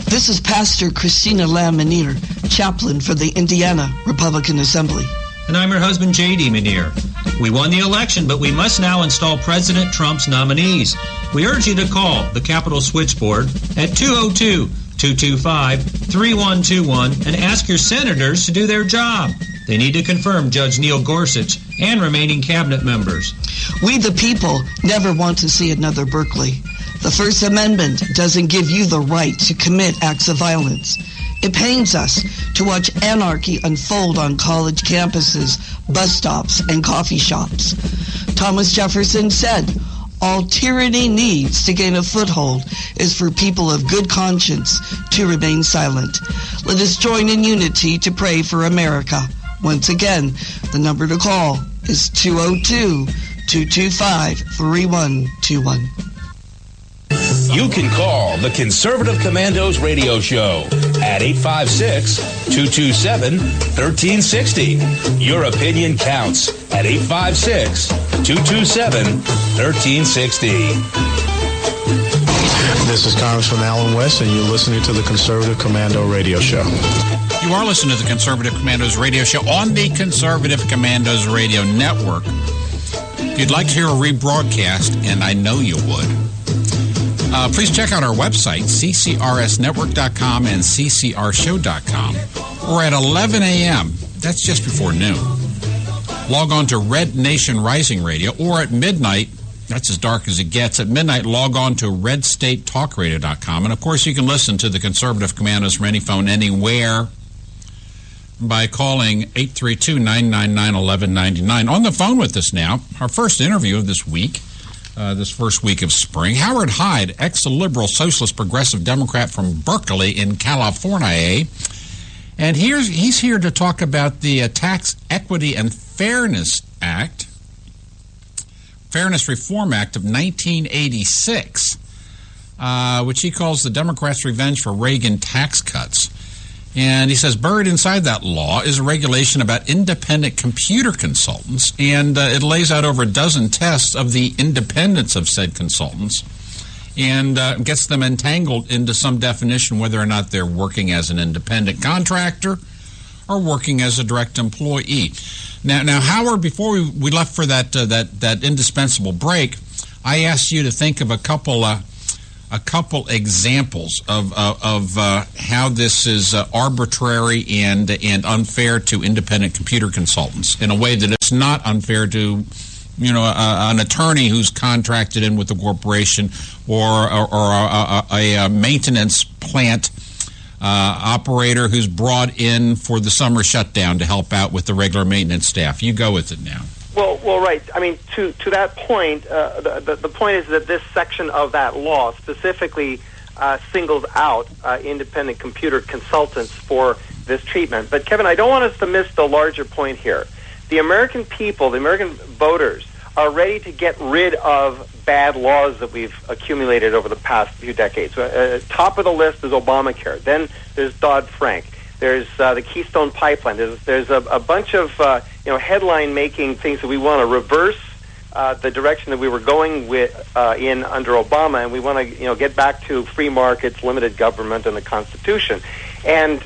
This is Pastor Christina Lamb-Menier, chaplain for the Indiana Republican Assembly. And I'm her husband, J.D. Menier. We won the election, but we must now install President Trump's nominees. We urge you to call the Capitol Switchboard at 202-225-3121 and ask your senators to do their job. They need to confirm Judge Neil Gorsuch and remaining cabinet members. We, the people, never want to see another Berkeley. The First Amendment doesn't give you the right to commit acts of violence. It pains us to watch anarchy unfold on college campuses, bus stops, and coffee shops. Thomas Jefferson said, "All tyranny needs to gain a foothold is for people of good conscience to remain silent." Let us join in unity to pray for America. Once again, the number to call is 202-225-3121. You can call the Conservative Commandos Radio Show at 856-227-1360. Your opinion counts at 856-227-1360. This is Congressman Alan West, and you're listening to the Conservative Commando Radio Show. You are listening to the Conservative Commandos Radio Show on the Conservative Commandos Radio Network. If you'd like to hear a rebroadcast, and I know you would, please check out our website, ccrsnetwork.com and ccrshow.com. Or at 11 a.m., that's just before noon, log on to Red Nation Rising Radio, or at midnight That's as dark as it gets. At midnight, log on to redstatetalkradio.com. And, of course, you can listen to the Conservative Commandos from any phone anywhere by calling 832-999-1199. On the phone with us now, our first interview of this week, this first week of spring, Howard Hyde, ex-liberal, socialist, progressive Democrat from Berkeley in California. And he's here to talk about the Tax Equity and Fairness Act, Fairness Reform Act of 1986, which he calls the Democrats' revenge for Reagan tax cuts. And he says buried inside that law is a regulation about independent computer consultants, and it lays out over a dozen tests of the independence of said consultants and gets them entangled into some definition whether or not they're working as an independent contractor or working as a direct employee. Now, Howard, before we left for that indispensable break, I asked you to think of a couple examples of how this is arbitrary and unfair to independent computer consultants in a way that it's not unfair to, an attorney who's contracted in with a corporation or a maintenance plant operator who's brought in for the summer shutdown to help out with the regular maintenance staff. You go with it now. Well, right. I mean, to that point, the point is that this section of that law specifically singles out independent computer consultants for this treatment. But, Kevin, I don't want us to miss the larger point here. The American people, the American voters, are ready to get rid of bad laws that we've accumulated over the past few decades. Top of the list is Obamacare. Then there's Dodd-Frank. There's the Keystone Pipeline. There's a bunch of headline-making things that we want to reverse the direction that we were going with in under Obama, and we want to get back to free markets, limited government, and the Constitution. And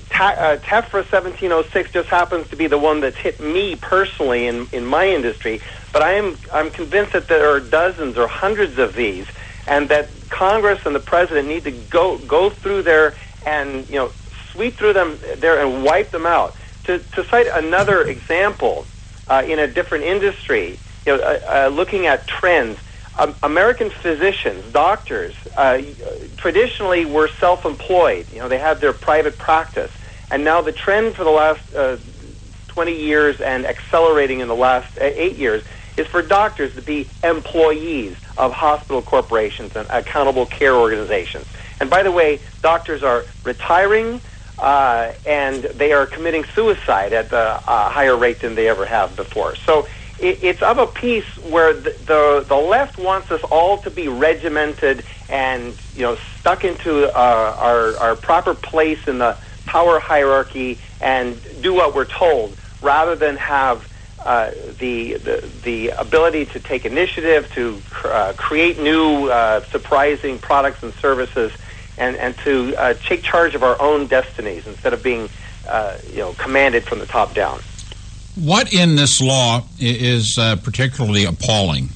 TEFRA 1706 just happens to be the one that's hit me personally in my industry. But I'm convinced that there are dozens or hundreds of these, and that Congress and the President need to go through there and sweep through them there and wipe them out. To cite another example in a different industry, looking at trends, American physicians, doctors, traditionally were self-employed. They had their private practice, and now the trend for the last 20 years and accelerating in the last 8 years is for doctors to be employees of hospital corporations and accountable care organizations. And by the way, doctors are retiring, and they are committing suicide at a higher rate than they ever have before. So it's of a piece where the left wants us all to be regimented and stuck into our proper place in the power hierarchy and do what we're told, rather than have the ability to take initiative, to create new surprising products and services, and to take charge of our own destinies instead of being commanded from the top down. What in this law is particularly appalling?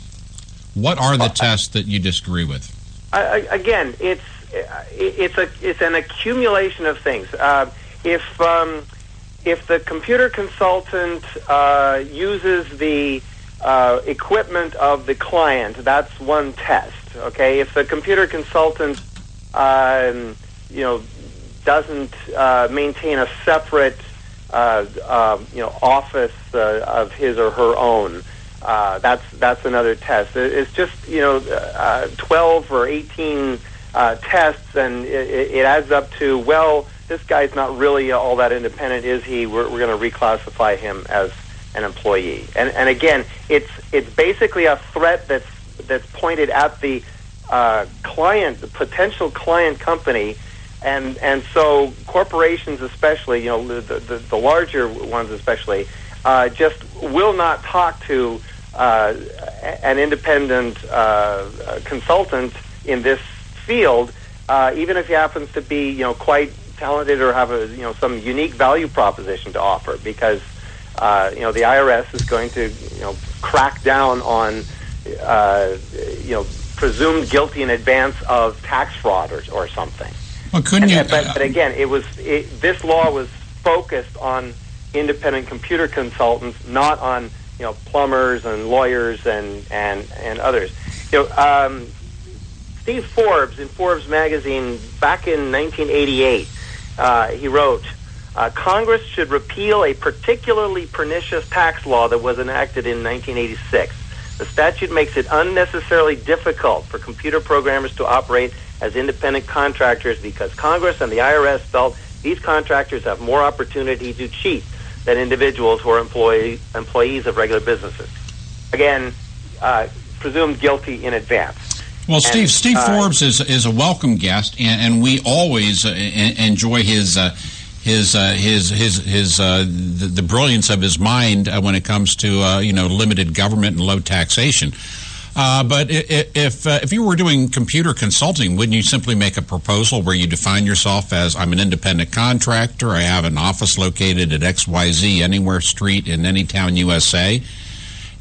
What are the tests that you disagree with? Again, it's an accumulation of things. If the computer consultant uses the equipment of the client, that's one test. Okay, if the computer consultant doesn't maintain a separate office of his or her own, that's another test. It's just 12 or 18 tests, and it adds up to, well, this guy's not really all that independent, is he? We're going to reclassify him as an employee. And again, it's basically a threat that's pointed at the client, the potential client company, and so corporations, especially, the larger ones especially, just will not talk to an independent consultant in this field, even if he happens to be quite talented or have some unique value proposition to offer, because the IRS is going to crack down on presumed guilty in advance of tax fraud or something. Well, couldn't you? But again, this law was focused on independent computer consultants, not on plumbers and lawyers and others. Steve Forbes, in Forbes magazine back in 1988, he wrote, Congress should repeal a particularly pernicious tax law that was enacted in 1986. The statute makes it unnecessarily difficult for computer programmers to operate as independent contractors because Congress and the IRS felt these contractors have more opportunity to cheat than individuals who are employees of regular businesses. Again, presumed guilty in advance. Well, Steve Forbes is a welcome guest, and we always enjoy the brilliance of his mind when it comes to limited government and low taxation. But if you were doing computer consulting, wouldn't you simply make a proposal where you define yourself as, I'm an independent contractor, I have an office located at XYZ Anywhere Street in any town, USA?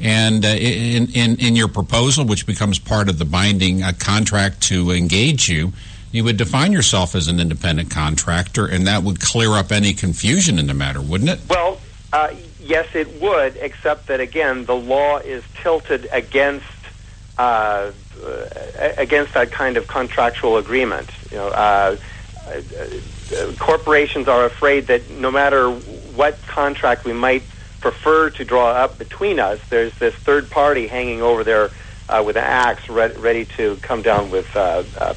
And in your proposal, which becomes part of the binding contract to engage you, you would define yourself as an independent contractor, and that would clear up any confusion in the matter, wouldn't it? Well, yes, it would, except that, again, the law is tilted against that kind of contractual agreement. Corporations are afraid that no matter what contract we might prefer to draw up between us, there's this third party hanging over there with an axe ready to come down with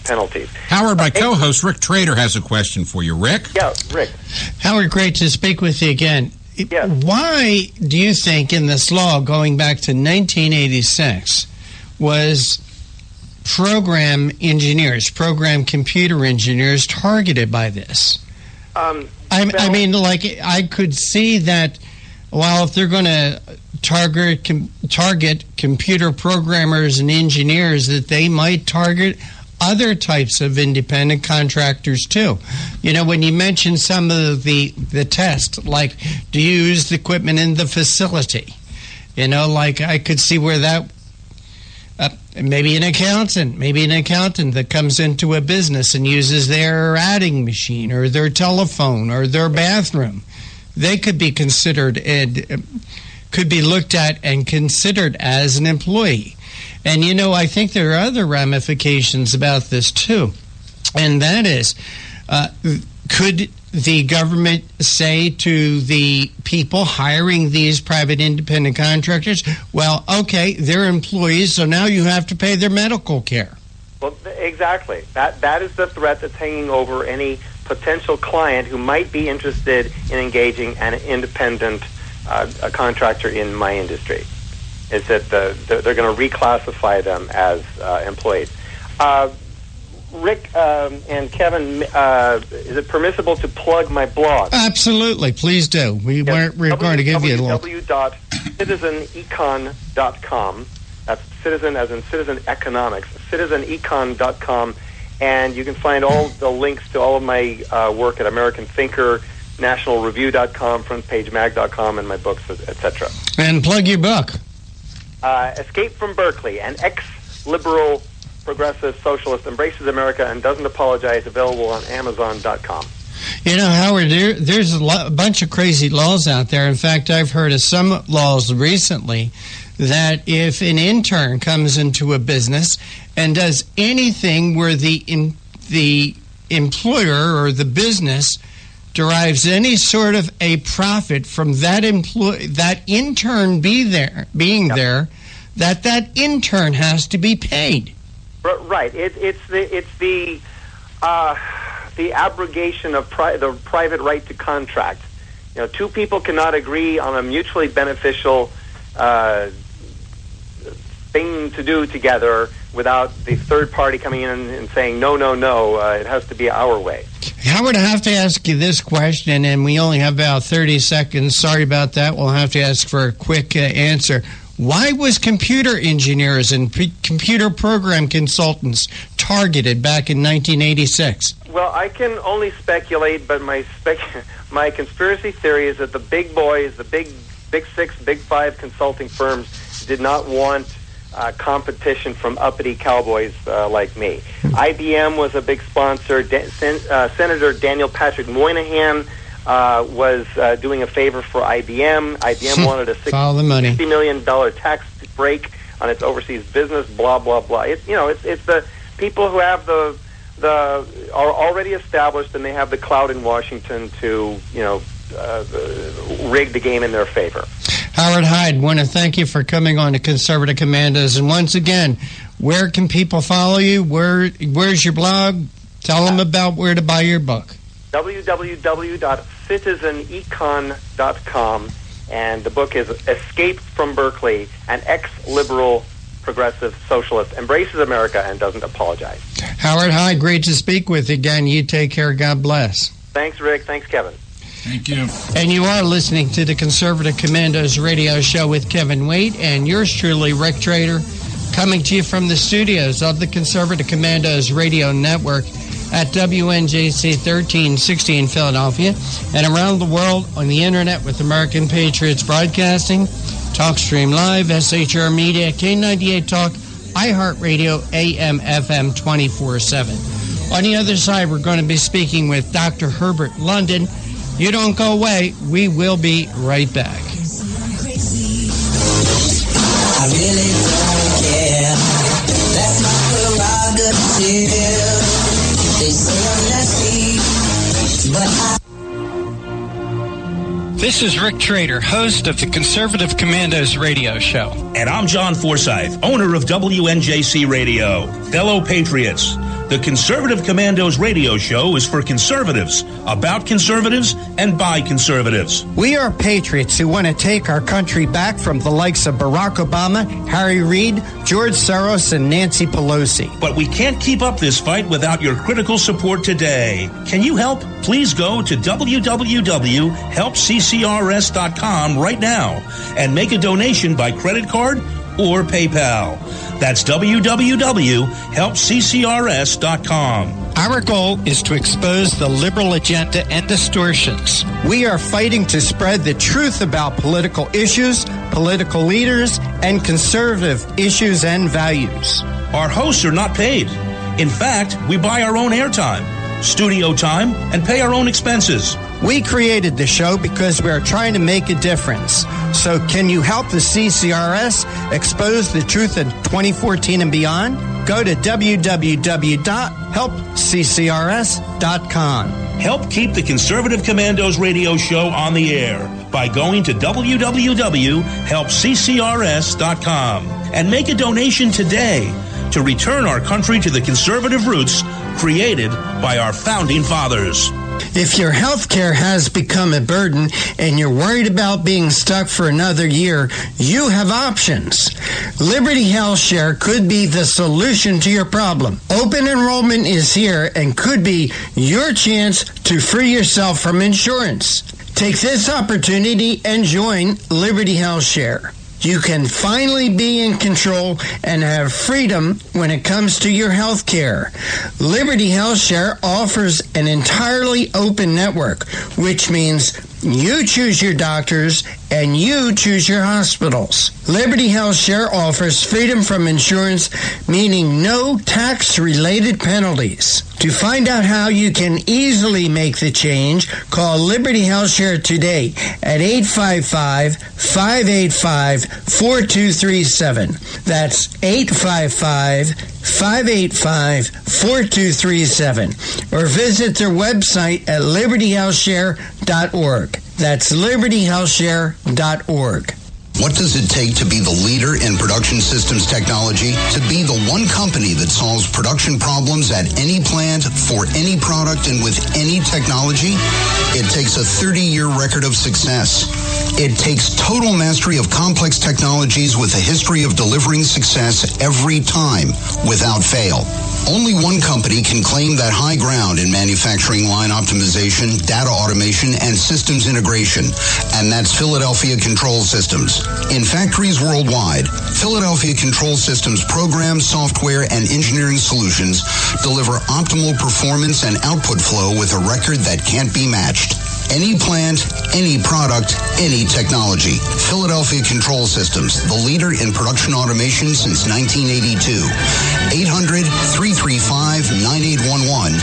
penalties. Howard, my co-host Rick Trader has a question for you. Rick? Yeah, Rick. Howard, great to speak with you again. Yeah. Why do you think in this law going back to 1986 was program computer engineers targeted by this? I could see that. Well, if they're going to target computer programmers and engineers, that they might target other types of independent contractors too. When you mention some of the tests, like do you use the equipment in the facility? I could see where that maybe an accountant that comes into a business and uses their adding machine or their telephone or their bathroom. They could be considered and could be looked at and considered as an employee. And, I think there are other ramifications about this, too. And that is, could the government say to the people hiring these private independent contractors, well, okay, they're employees, so now you have to pay their medical care? Well, exactly. That is the threat that's hanging over any potential client who might be interested in engaging an independent contractor in my industry, is that they're going to reclassify them as employees. Rick and Kevin, is it permissible to plug my blog? Absolutely. Please do. We're going to give you a little... www.citizenecon.com. That's citizen as in citizen economics. Citizenecon.com. And you can find all the links to all of my work at American Thinker, nationalreview.com, frontpagemag.com, and my books, etc. And plug your book. Escape from Berkeley, an ex-liberal progressive socialist embraces America and doesn't apologize, available on Amazon.com. Howard, there's a bunch of crazy laws out there. In fact, I've heard of some laws recently that if an intern comes into a business and does anything where the employer or the business derives any sort of a profit from that intern being there, that intern has to be paid. Right. It's the abrogation of the private right to contract. Two people cannot agree on a mutually beneficial thing to do together without the third party coming in and saying, no, it has to be our way. Howard, I have to ask you this question, and we only have about 30 seconds. Sorry about that. We'll have to ask for a quick answer. Why was computer engineers and computer program consultants targeted back in 1986? Well, I can only speculate, but my conspiracy theory is that the big boys, the big six, big five consulting firms did not want competition from uppity cowboys like me. IBM was a big sponsor. Senator Daniel Patrick Moynihan was doing a favor for IBM. IBM wanted a $60 million tax break on its overseas business. Blah blah blah. It's the people who have are already established, and they have the clout in Washington to rig the game in their favor. Howard Hyde, want to thank you for coming on to Conservative Commandos. And once again, where can people follow you? Where's your blog? Tell them about where to buy your book. www.citizenecon.com, and the book is Escape from Berkeley, an ex-liberal progressive socialist embraces America and doesn't apologize. Howard Hyde, great to speak with you again. You take care. God bless. Thanks, Rick. Thanks, Kevin. Thank you. And you are listening to the Conservative Commandos radio show with Kevin Waite and yours truly, Rick Trader, coming to you from the studios of the Conservative Commandos radio network at WNJC 1360 in Philadelphia and around the world on the internet with American Patriots Broadcasting, TalkStream Live, SHR Media, K98 Talk, iHeartRadio, AM, FM 24/7. On the other side, we're going to be speaking with Dr. Herbert London. You don't go away. We will be right back. I really don't care. That's my prerogative. They say I'm nasty, but This is Rick Trader, host of the Conservative Commandos radio show. And I'm John Forsyth, owner of WNJC Radio. Fellow patriots, the Conservative Commandos radio show is for conservatives, about conservatives, and by conservatives. We are patriots who want to take our country back from the likes of Barack Obama, Harry Reid, George Soros, and Nancy Pelosi. But we can't keep up this fight without your critical support today. Can you help? Please go to www.helpccrs.com right now and make a donation by credit card or PayPal. That's www.helpccrs.com. Our goal is to expose the liberal agenda and distortions. We are fighting to spread the truth about political issues, political leaders, and conservative issues and values. Our hosts are not paid. In fact, we buy our own airtime, studio time, and pay our own expenses. We created the show because we are trying to make a difference. So can you help the CCRS expose the truth in 2014 and beyond? Go to www.helpccrs.com. Help keep the Conservative Commandos radio show on the air by going to www.helpccrs.com and make a donation today to return our country to the conservative roots created by our founding fathers. If your health care has become a burden and you're worried about being stuck for another year, you have options. Liberty Health Share could be the solution to your problem. Open enrollment is here and could be your chance to free yourself from insurance. Take this opportunity and join Liberty Health Share. You can finally be in control and have freedom when it comes to your health care. Liberty Health Share offers an entirely open network, which means you choose your doctors and you choose your hospitals. Liberty Health Share offers freedom from insurance, meaning no tax-related penalties. To find out how you can easily make the change, call Liberty Health Share today at 855-585-4237. That's 855-585-4237. Or visit their website at libertyhealthshare.org. That's libertyhealthshare.org. What does it take to be the leader in production systems technology? To be the one company that solves production problems at any plant, for any product, and with any technology? It takes a 30-year record of success. It takes total mastery of complex technologies with a history of delivering success every time, without fail. Only one company can claim that high ground in manufacturing line optimization, data automation, and systems integration, and that's Philadelphia Control Systems. In factories worldwide, Philadelphia Control Systems programs, software, and engineering solutions deliver optimal performance and output flow with a record that can't be matched. any plant, any product, any technology. Philadelphia Control Systems, the leader in production automation since 1982. 800-335-9811.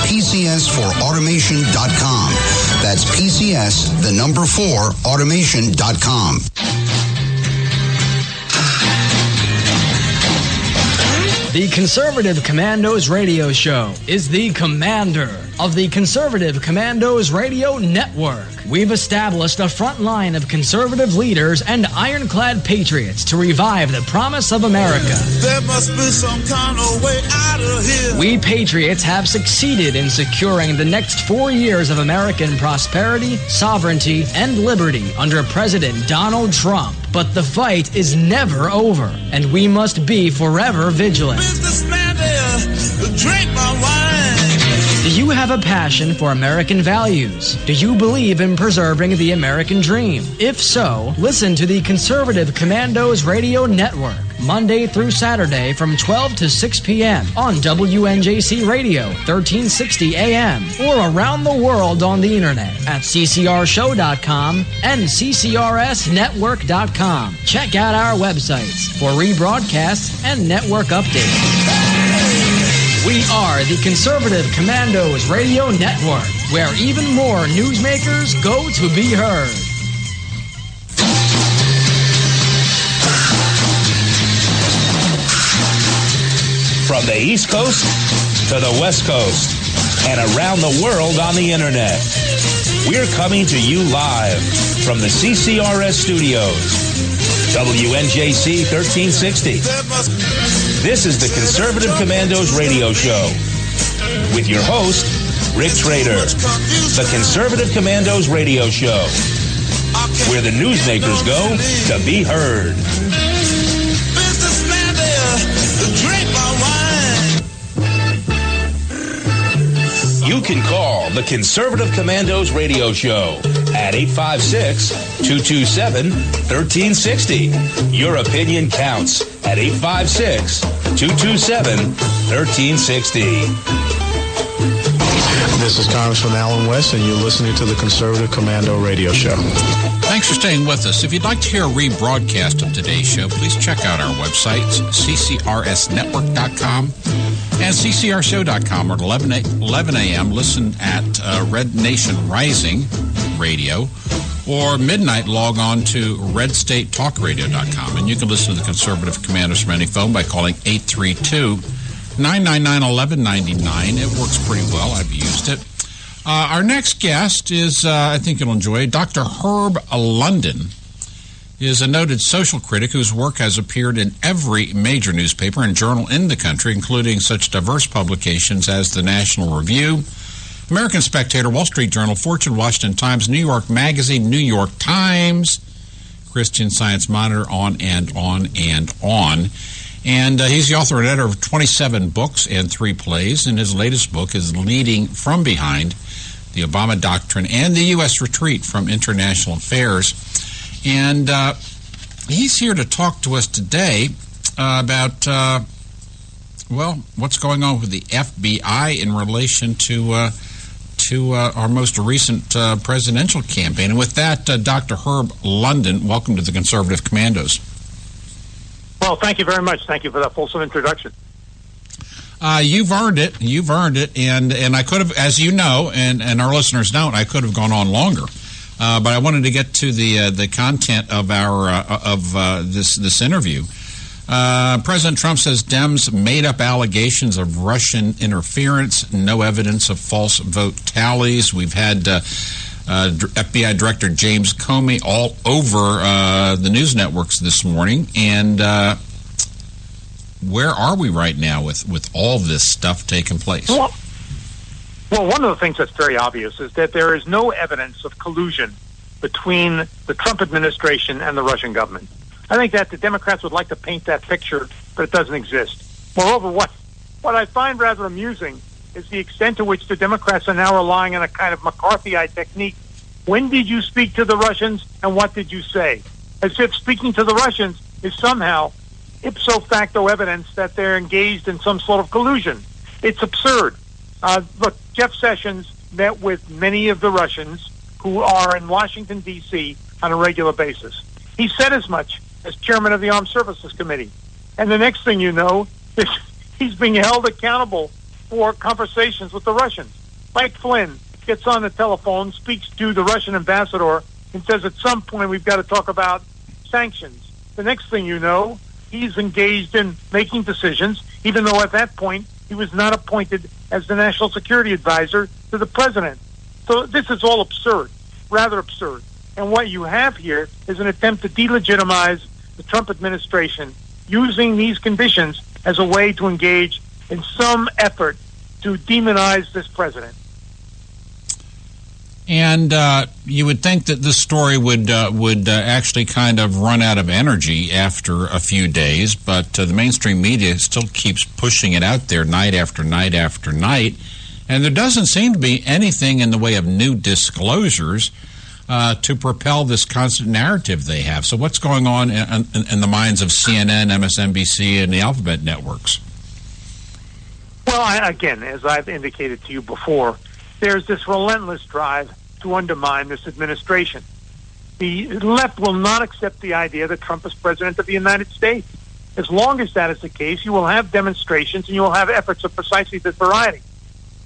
PCS4automation.com. That's PCS, the number 4, automation.com. The Conservative Commandos radio show is the commander of the Conservative Commandos radio network. We've established a front line of conservative leaders and ironclad patriots to revive the promise of America. There must be some kind of way out of here. We patriots have succeeded in securing the next 4 years of American prosperity, sovereignty, and liberty under President Donald Trump. But the fight is never over, and we must be forever vigilant. Businessman there, drink my wine. Do you have a passion for American values? Do you believe in preserving the American dream? If so, listen to the Conservative Commandos Radio Network, Monday through Saturday from 12 to 6 p.m. on WNJC Radio, 1360 AM, or around the world on the internet at ccrshow.com and ccrsnetwork.com. Check out our websites for rebroadcasts and network updates. We are the Conservative Commandos Radio Network, where even more newsmakers go to be heard. From the East Coast to the West Coast and around the world on the internet. We're coming to you live from the CCRS studios. WNJC 1360. This is the Conservative Commandos radio show with your host, Rick Trader. The Conservative Commandos radio show, where the newsmakers go to be heard. Businessman there, drink my wine. You can call the Conservative Commandos radio show at 856-227-1360. Your opinion counts at 856-227-1360. This is Congressman Alan West, and you're listening to the Conservative Commando Radio Show. Thanks for staying with us. If you'd like to hear a rebroadcast of today's show, please check out our websites, ccrsnetwork.com and ccrshow.com, or at 11 a.m. Listen at Red Nation Rising Radio, or midnight log on to redstatetalkradio.com. And you can listen to the Conservative Commandos from any phone by calling 832-999-1199. It works pretty well. I've used it. Our next guest is, I think you'll enjoy, Dr. Herb London is a noted social critic whose work has appeared in every major newspaper and journal in the country, including such diverse publications as the National Review, American Spectator, Wall Street Journal, Fortune, Washington Times, New York Magazine, New York Times, Christian Science Monitor, on and on and on. And he's the author and editor of 27 books and 3 plays, and his latest book is Leading from Behind, the Obama Doctrine and the U.S. Retreat from International Affairs. And he's here to talk to us today about, what's going on with the FBI in relation to our most recent presidential campaign. And with that, Dr. Herb London, welcome to the Conservative Commandos. Well, thank you very much. Thank you for that fulsome introduction. You've earned it. You've earned it. And I could have, as you know, and our listeners don't, I could have gone on longer. But I wanted to get to the content of our this interview. President Trump says Dems made up allegations of Russian interference, no evidence of false vote tallies. We've had FBI Director James Comey all over the news networks this morning. And where are we right now with all this stuff taking place? Well, one of the things that's very obvious is that there is no evidence of collusion between the Trump administration and the Russian government. I think that the Democrats would like to paint that picture, but it doesn't exist. Moreover, what I find rather amusing is the extent to which the Democrats are now relying on a kind of McCarthyite technique. When did you speak to the Russians, and what did you say? As if speaking to the Russians is somehow ipso facto evidence that they're engaged in some sort of collusion. It's absurd. Look, Jeff Sessions met with many of the Russians who are in Washington, D.C. on a regular basis. He said as much as chairman of the Armed Services Committee. And the next thing you know, he's being held accountable for conversations with the Russians. Mike Flynn gets on the telephone, speaks to the Russian ambassador, and says at some point we've got to talk about sanctions. The next thing you know, he's engaged in making decisions, even though at that point he was not appointed as the national security advisor to the president. So this is all absurd, rather absurd. And what you have here is an attempt to delegitimize the Trump administration using these conditions as a way to engage in some effort to demonize this president. And you would think that this story would actually kind of run out of energy after a few days, but the mainstream media still keeps pushing it out there night after night after night, and there doesn't seem to be anything in the way of new disclosures to propel this constant narrative they have. So what's going on in the minds of CNN, MSNBC, and the Alphabet networks? Well, again, as I've indicated to you before, there's this relentless drive to undermine this administration. The left will not accept the idea that Trump is president of the United States. As long as that is the case, you will have demonstrations and you will have efforts of precisely this variety.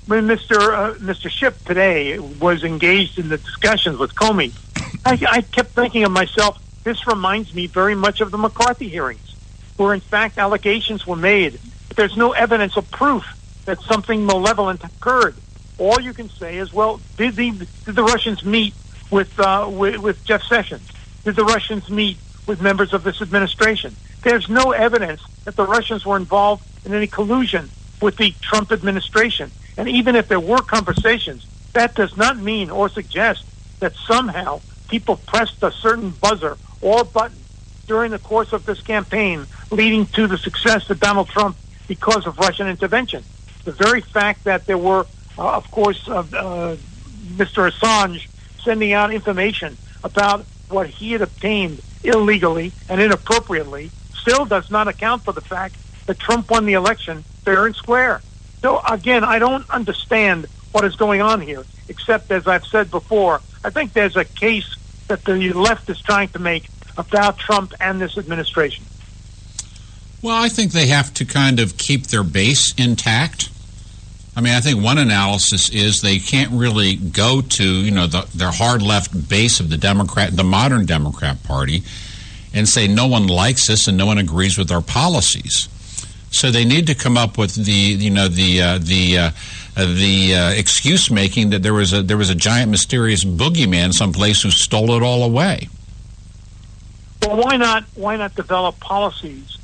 When Mr. Schiff today was engaged in the discussions with Comey, I kept thinking of myself, this reminds me very much of the McCarthy hearings, where in fact allegations were made, but there's no evidence or proof that something malevolent occurred. All you can say is, well, did the Russians meet with Jeff Sessions? Did the Russians meet with members of this administration? There's no evidence that the Russians were involved in any collusion with the Trump administration. And even if there were conversations, that does not mean or suggest that somehow people pressed a certain buzzer or button during the course of this campaign leading to the success of Donald Trump because of Russian intervention. The very fact that there were, of course, Mr. Assange sending out information about what he had obtained illegally and inappropriately still does not account for the fact that Trump won the election fair and square. So, again, I don't understand what is going on here, except, as I've said before, I think there's a case that the left is trying to make about Trump and this administration. Well, I think they have to kind of keep their base intact. I mean, I think one analysis is they can't really go to, their hard left base of the modern Democrat Party and say no one likes us and no one agrees with our policies. So they need to come up with the excuse making that there was a giant mysterious boogeyman someplace who stole it all away. Well, why not develop policies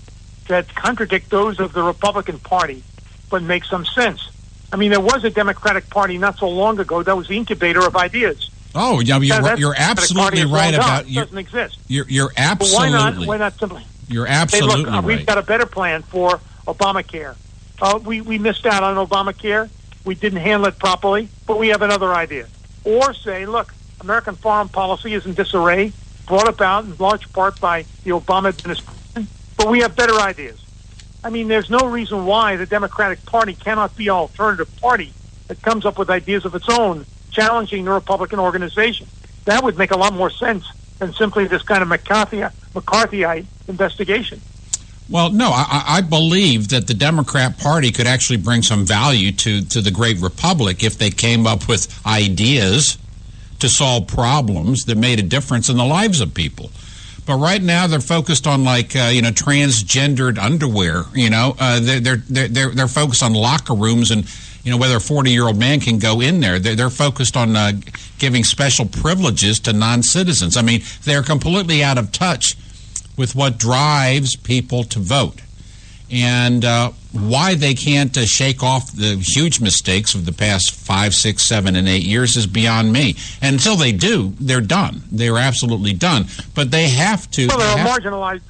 that contradict those of the Republican Party but make some sense? I mean, there was a Democratic Party not so long ago that was the incubator of ideas. Oh, yeah, you're absolutely right about it doesn't exist. You're absolutely. Why not simply? You're absolutely hey, look, right. We've got a better plan for Obamacare. We missed out on Obamacare. We didn't handle it properly, but we have another idea. Or say, look, American foreign policy is in disarray, brought about in large part by the Obama administration, but we have better ideas. I mean, there's no reason why the Democratic Party cannot be an alternative party that comes up with ideas of its own, challenging the Republican organization. That would make a lot more sense than simply this kind of McCarthyite investigation. Well, no, I believe that the Democrat Party could actually bring some value to the great republic if they came up with ideas to solve problems that made a difference in the lives of people. But right now they're focused on transgendered underwear. They're focused on locker rooms and whether a 40-year-old man can go in there. They're focused on giving special privileges to non-citizens. I mean, they're completely out of touch with what drives people to vote. And why they can't shake off the huge mistakes of the past 5, 6, 7, and 8 years is beyond me. And until they do, they're done. They're absolutely done. But they have to. Well, they're marginalized.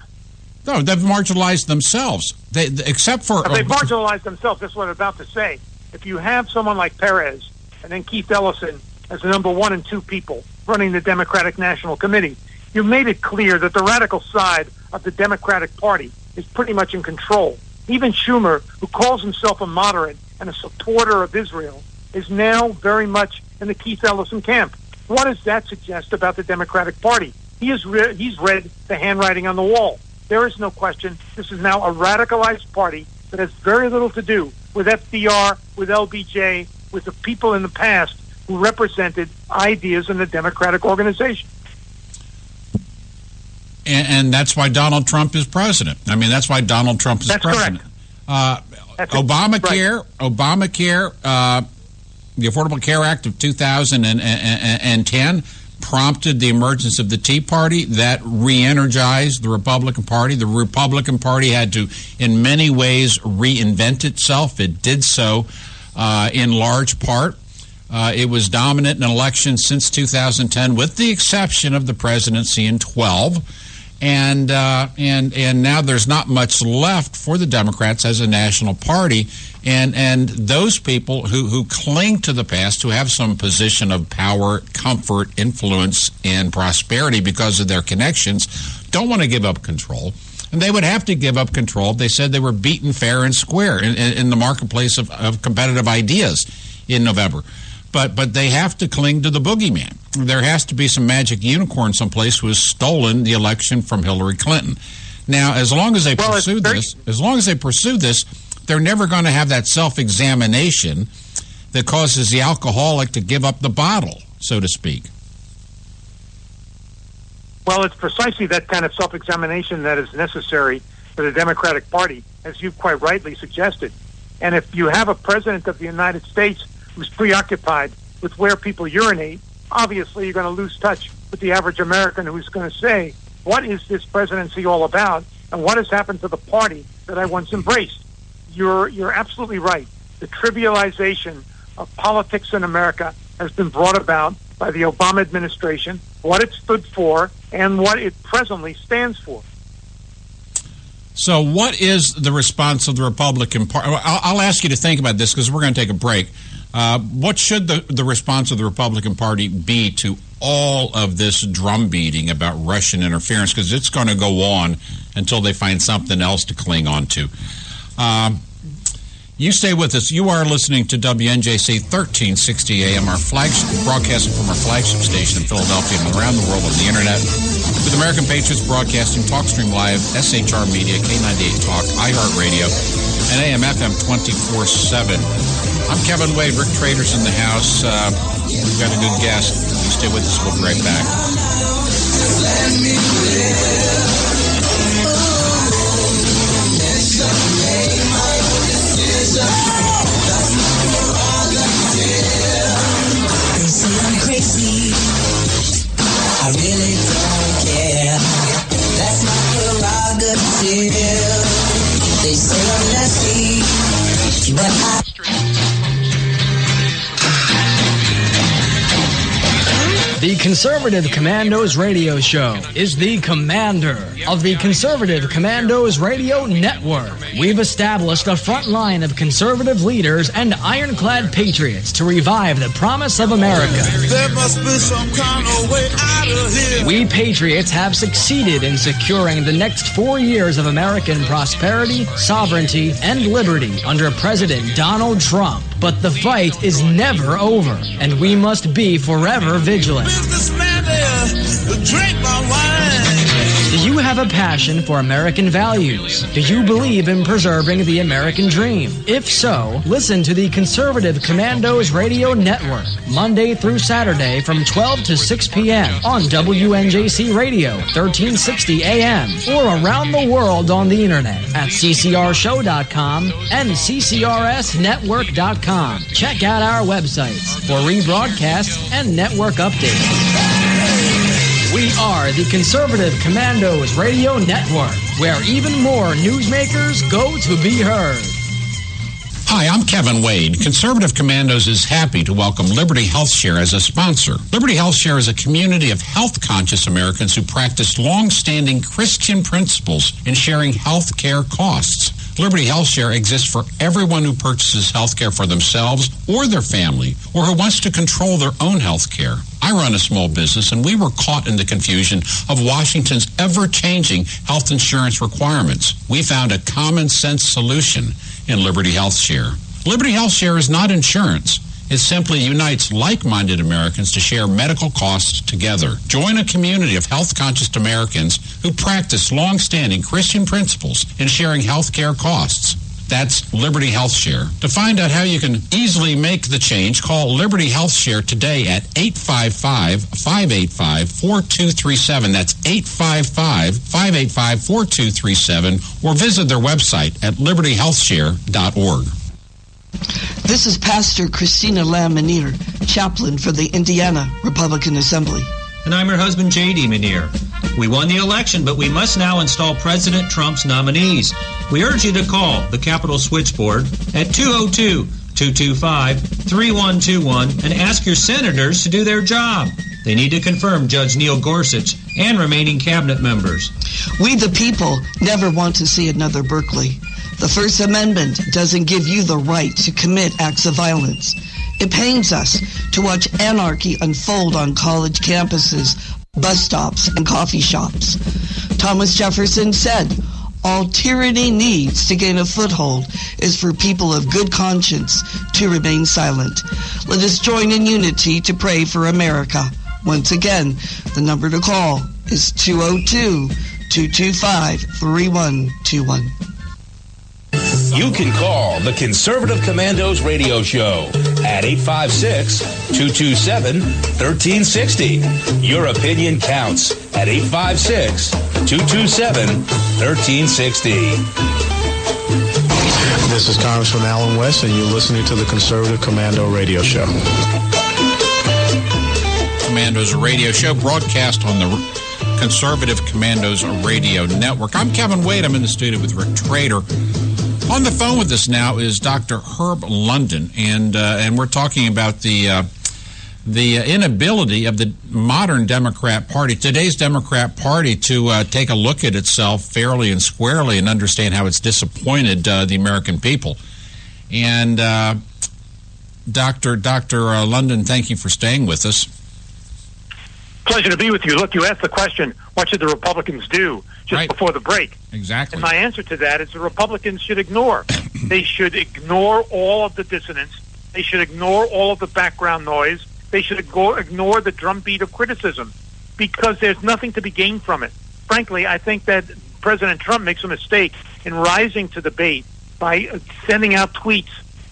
No, they've marginalized themselves. They've marginalized themselves. That's what I'm about to say. If you have someone like Perez and then Keith Ellison as the number 1 and 2 people running the Democratic National Committee, you made it clear that the radical side of the Democratic Party is pretty much in control. Even Schumer, who calls himself a moderate and a supporter of Israel, is now very much in the Keith Ellison camp. What does that suggest about the Democratic Party? He's read the handwriting on the wall. There is no question. This is now a radicalized party that has very little to do with FDR, with LBJ, with the people in the past who represented ideas in the Democratic organization. And that's why Donald Trump is president. I mean, that's why Donald Trump is president. Correct. Obamacare, the Affordable Care Act of 2010 prompted the emergence of the Tea Party. That re-energized the Republican Party. The Republican Party had to, in many ways, reinvent itself. It did so in large part. It was dominant in elections since 2010, with the exception of the presidency in 12. And now there's not much left for the Democrats as a national party. And those people who cling to the past, who have some position of power, comfort, influence, and prosperity because of their connections, don't want to give up control. And they would have to give up control. They said they were beaten fair and square in the marketplace of competitive ideas in November. But they have to cling to the boogeyman. There has to be some magic unicorn someplace who has stolen the election from Hillary Clinton. Now, as long as they pursue this, they're never going to have that self-examination that causes the alcoholic to give up the bottle, so to speak. Well, it's precisely that kind of self-examination that is necessary for the Democratic Party, as you quite rightly suggested. And if you have a president of the United States who's preoccupied with where people urinate, obviously you're going to lose touch with the average American who's going to say, what is this presidency all about, and what has happened to the party that I once embraced? You're absolutely right. The trivialization of politics in America has been brought about by the Obama administration, what it stood for, and what it presently stands for. So what is the response of the Republican Party? I'll ask you to think about this because we're going to take a break. What should the response of the Republican Party be to all of this drumbeating about Russian interference? Because it's going to go on until they find something else to cling on to. You stay with us. You are listening to WNJC 1360 AM, our flagship, broadcasting from our flagship station in Philadelphia and around the world on the internet with American Patriots Broadcasting, TalkStream Live, SHR Media, K98 Talk, iHeartRadio, and AM/FM 24/7. I'm Kevin Wade. Rick Trader's in the house. We've got a good guest. You stay with us. We'll be right back. They say I'm crazy. I really don't care. That's my prerogative. They say I'm nasty, but I... The Conservative Commandos radio show is the commander of the Conservative Commandos radio network. We've established a front line of conservative leaders and ironclad patriots to revive the promise of America. There must be some kind of way out of here. We patriots have succeeded in securing the next 4 years of American prosperity, sovereignty, and liberty under President Donald Trump. But the fight is never over, and we must be forever vigilant. Businessman there, drink my wine. Do you have a passion for American values? Do you believe in preserving the American dream? If so, listen to the Conservative Commandos Radio Network, Monday through Saturday from 12 to 6 p.m. on WNJC Radio, 1360 AM, or around the world on the internet at ccrshow.com and ccrsnetwork.com. Check out our websites for rebroadcasts and network updates. We are the Conservative Commandos Radio Network, where even more newsmakers go to be heard. Hi, I'm Kevin Wade. Conservative Commandos is happy to welcome Liberty HealthShare as a sponsor. Liberty HealthShare is a community of health-conscious Americans who practice long-standing Christian principles in sharing health care costs. Liberty HealthShare exists for everyone who purchases health care for themselves or their family, or who wants to control their own health care. I run a small business, and we were caught in the confusion of Washington's ever-changing health insurance requirements. We found a common-sense solution in Liberty HealthShare. Liberty HealthShare is not insurance. It simply unites like-minded Americans to share medical costs together. Join a community of health-conscious Americans who practice long-standing Christian principles in sharing health care costs. That's Liberty Health Share. To find out how you can easily make the change, call Liberty Health Share today at 855-585-4237. That's 855-585-4237, or visit their website at libertyhealthshare.org. This is Pastor Christina Lamb-Menier, chaplain for the Indiana Republican Assembly. And I'm her husband, J.D. Menier. We won the election, but we must now install President Trump's nominees. We urge you to call the Capitol Switchboard at 202-225-3121 and ask your senators to do their job. They need to confirm Judge Neil Gorsuch and remaining cabinet members. We, the people, never want to see another Berkeley. The First Amendment doesn't give you the right to commit acts of violence. It pains us to watch anarchy unfold on college campuses, bus stops, and coffee shops. Thomas Jefferson said, "All tyranny needs to gain a foothold is for people of good conscience to remain silent." Let us join in unity to pray for America. Once again, the number to call is 202-225-3121. You can call the Conservative Commandos radio show at 856-227-1360. Your opinion counts at 856-227-1360. This is Congressman Alan West, and you're listening to the Conservative Commando radio show. Commandos radio show broadcast on the Conservative Commandos radio network. I'm Kevin Wade. I'm in the studio with Rick Trader. On the phone with us now is Dr. Herb London, and we're talking about the inability of the modern Democrat Party, today's Democrat Party, to take a look at itself fairly and squarely and understand how it's disappointed the American people. And Dr. London, thank you for staying with us. Pleasure to be with you. Look, you asked the question, what should the Republicans do just before the break? Exactly. And my answer to that is the Republicans should ignore. They should ignore all of the dissonance. They should ignore all of the background noise. They should ignore the drumbeat of criticism, because there's nothing to be gained from it. Frankly, I think that President Trump makes a mistake in rising to the bait by sending out tweets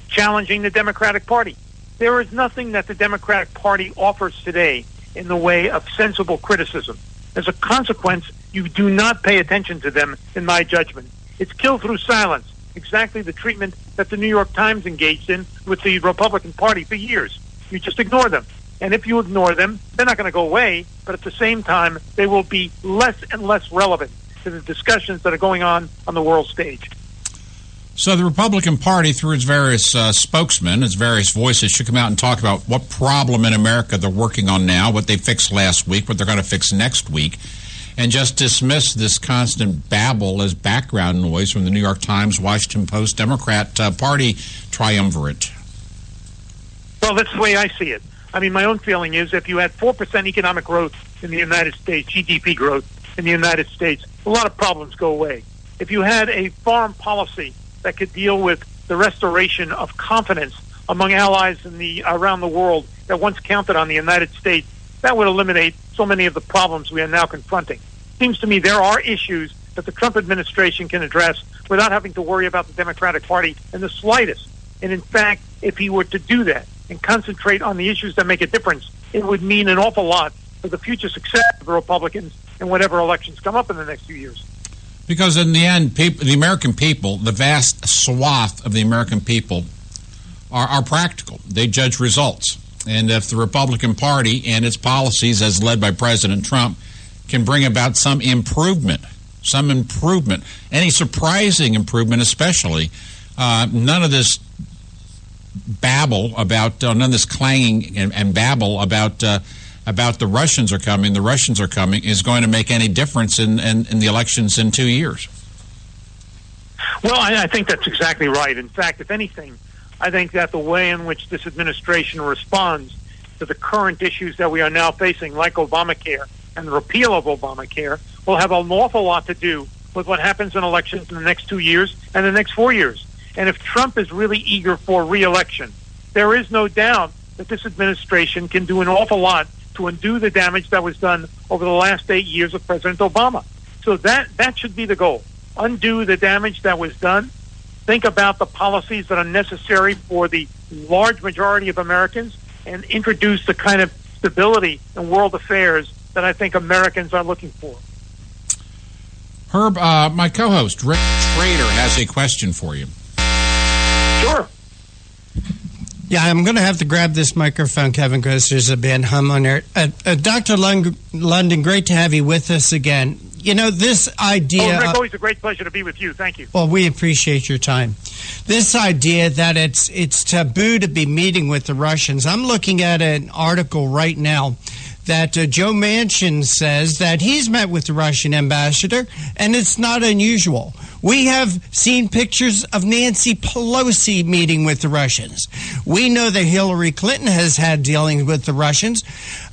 challenging the Democratic Party. There is nothing that the Democratic Party offers today in the way of sensible criticism. As a consequence, you do not pay attention to them, in my judgment. It's kill through silence, exactly the treatment that the New York Times engaged in with the Republican Party for years. You just ignore them. And if you ignore them, they're not going to go away, but at the same time, they will be less and less relevant to the discussions that are going on the world stage. So the Republican Party, through its various spokesmen, its various voices, should come out and talk about what problem in America they're working on now, what they fixed last week, what they're going to fix next week, and just dismiss this constant babble as background noise from the New York Times, Washington Post, Democrat Party triumvirate. Well, that's the way I see it. I mean, my own feeling is if you had 4% economic growth in the United States, GDP growth in the United States, a lot of problems go away. If you had a foreign policy that could deal with the restoration of confidence among allies around the world that once counted on the United States, that would eliminate so many of the problems we are now confronting. It seems to me there are issues that the Trump administration can address without having to worry about the Democratic Party in the slightest. And in fact, if he were to do that and concentrate on the issues that make a difference, it would mean an awful lot for the future success of the Republicans in whatever elections come up in the next few years. Because in the end, the American people, the vast swath of the American people, are practical. They judge results. And if the Republican Party and its policies, as led by President Trump, can bring about some improvement, any surprising improvement especially, none of this babble about, none of this clanging and babble about the Russians are coming, is going to make any difference in the elections in 2 years. Well, I think that's exactly right. In fact, if anything, I think that the way in which this administration responds to the current issues that we are now facing, like Obamacare and the repeal of Obamacare, will have an awful lot to do with what happens in elections in the next 2 years and the next 4 years. And if Trump is really eager for re-election, there is no doubt that this administration can do an awful lot to undo the damage that was done over the last 8 years of President Obama. So that should be the goal. Undo the damage that was done. Think about the policies that are necessary for the large majority of Americans and introduce the kind of stability in world affairs that I think Americans are looking for. Herb, my co-host, Rick Trader, has a question for you. Sure. Yeah, I'm going to have to grab this microphone, Kevin, because there's a band hum on there. Dr. London, great to have you with us again. You know, this idea... Oh, Rick, always a great pleasure to be with you. Thank you. Well, we appreciate your time. This idea that it's taboo to be meeting with the Russians. I'm looking at an article right now that Joe Manchin says that he's met with the Russian ambassador, and it's not unusual. We have seen pictures of Nancy Pelosi meeting with the Russians. We know that Hillary Clinton has had dealings with the Russians.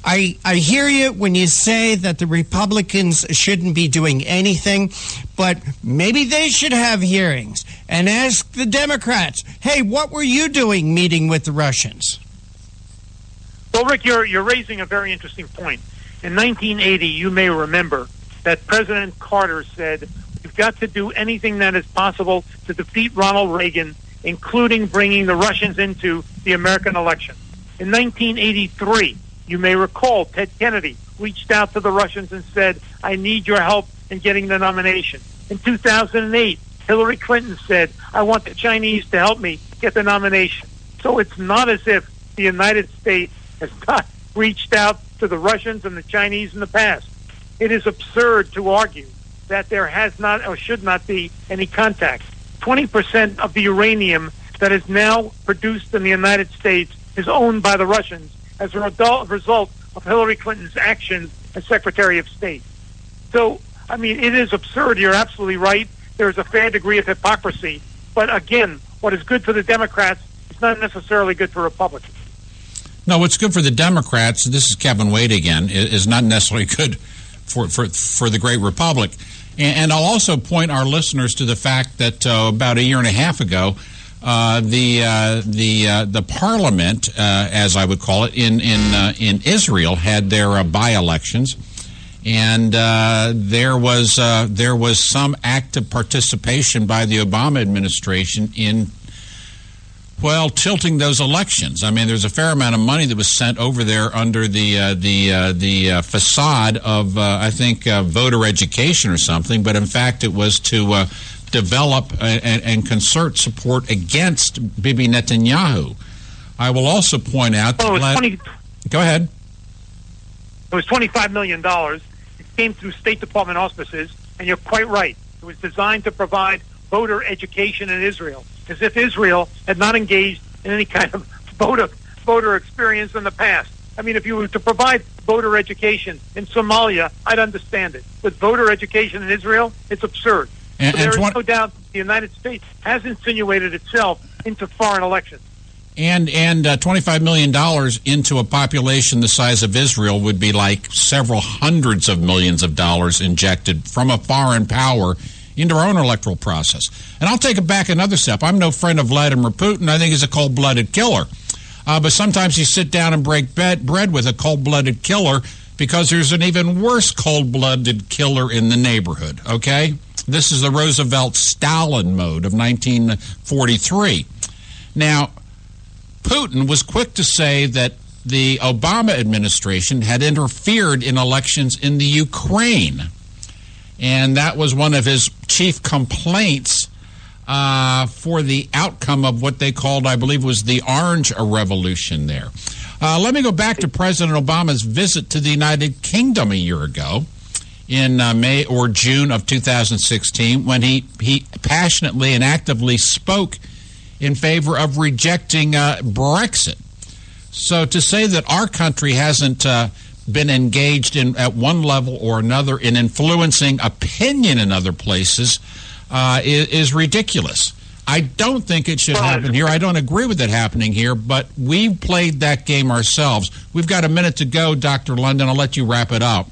I hear you when you say that the Republicans shouldn't be doing anything, but maybe they should have hearings and ask the Democrats, hey, what were you doing meeting with the Russians? Well, Rick, you're raising a very interesting point. In 1980, you may remember that President Carter said, we've got to do anything that is possible to defeat Ronald Reagan, including bringing the Russians into the American election. In 1983, you may recall Ted Kennedy reached out to the Russians and said, I need your help in getting the nomination. In 2008, Hillary Clinton said, I want the Chinese to help me get the nomination. So it's not as if the United States has not reached out to the Russians and the Chinese in the past. It is absurd to argue that there has not or should not be any contact. 20% of the uranium that is now produced in the United States is owned by the Russians as a result of Hillary Clinton's actions as Secretary of State. So, I mean, it is absurd. You're absolutely right. There's a fair degree of hypocrisy. But again, what is good for the Democrats is not necessarily good for Republicans. No, what's good for the Democrats, this is Kevin Wade again, is not necessarily good for the great republic. And I'll also point our listeners to the fact that about a year and a half ago, the parliament, as I would call it, in Israel had their by-elections, and there was some active participation by the Obama administration in, well, tilting those elections. I mean, there's a fair amount of money that was sent over there under the facade of, I think, voter education or something. But in fact, it was to develop and concert support against Bibi Netanyahu. I will also point out that... Go ahead. It was $25 million. It came through State Department auspices, and you're quite right. It was designed to provide voter education in Israel, as if Israel had not engaged in any kind of voter experience in the past. I mean, if you were to provide voter education in Somalia, I'd understand it. But voter education in Israel, it's absurd. And there is no doubt the United States has insinuated itself into foreign elections. And $25 million into a population the size of Israel would be like several hundreds of millions of dollars injected from a foreign power into our own electoral process. And I'll take it back another step. I'm no friend of Vladimir Putin. I think he's a cold-blooded killer. But sometimes you sit down and break bread with a cold-blooded killer because there's an even worse cold-blooded killer in the neighborhood, okay? This is the Roosevelt-Stalin mode of 1943. Now, Putin was quick to say that the Obama administration had interfered in elections in the Ukraine. And that was one of his chief complaints for the outcome of what they called, I believe, was the Orange Revolution there. Let me go back to President Obama's visit to the United Kingdom a year ago in May or June of 2016 when he passionately and actively spoke in favor of rejecting Brexit. So to say that our country hasn't been engaged in at one level or another in influencing opinion in other places is ridiculous. I don't think it should happen here. I don't agree with it happening here, but we played that game ourselves. We've got a minute to go, Dr. London. I'll let you wrap it up.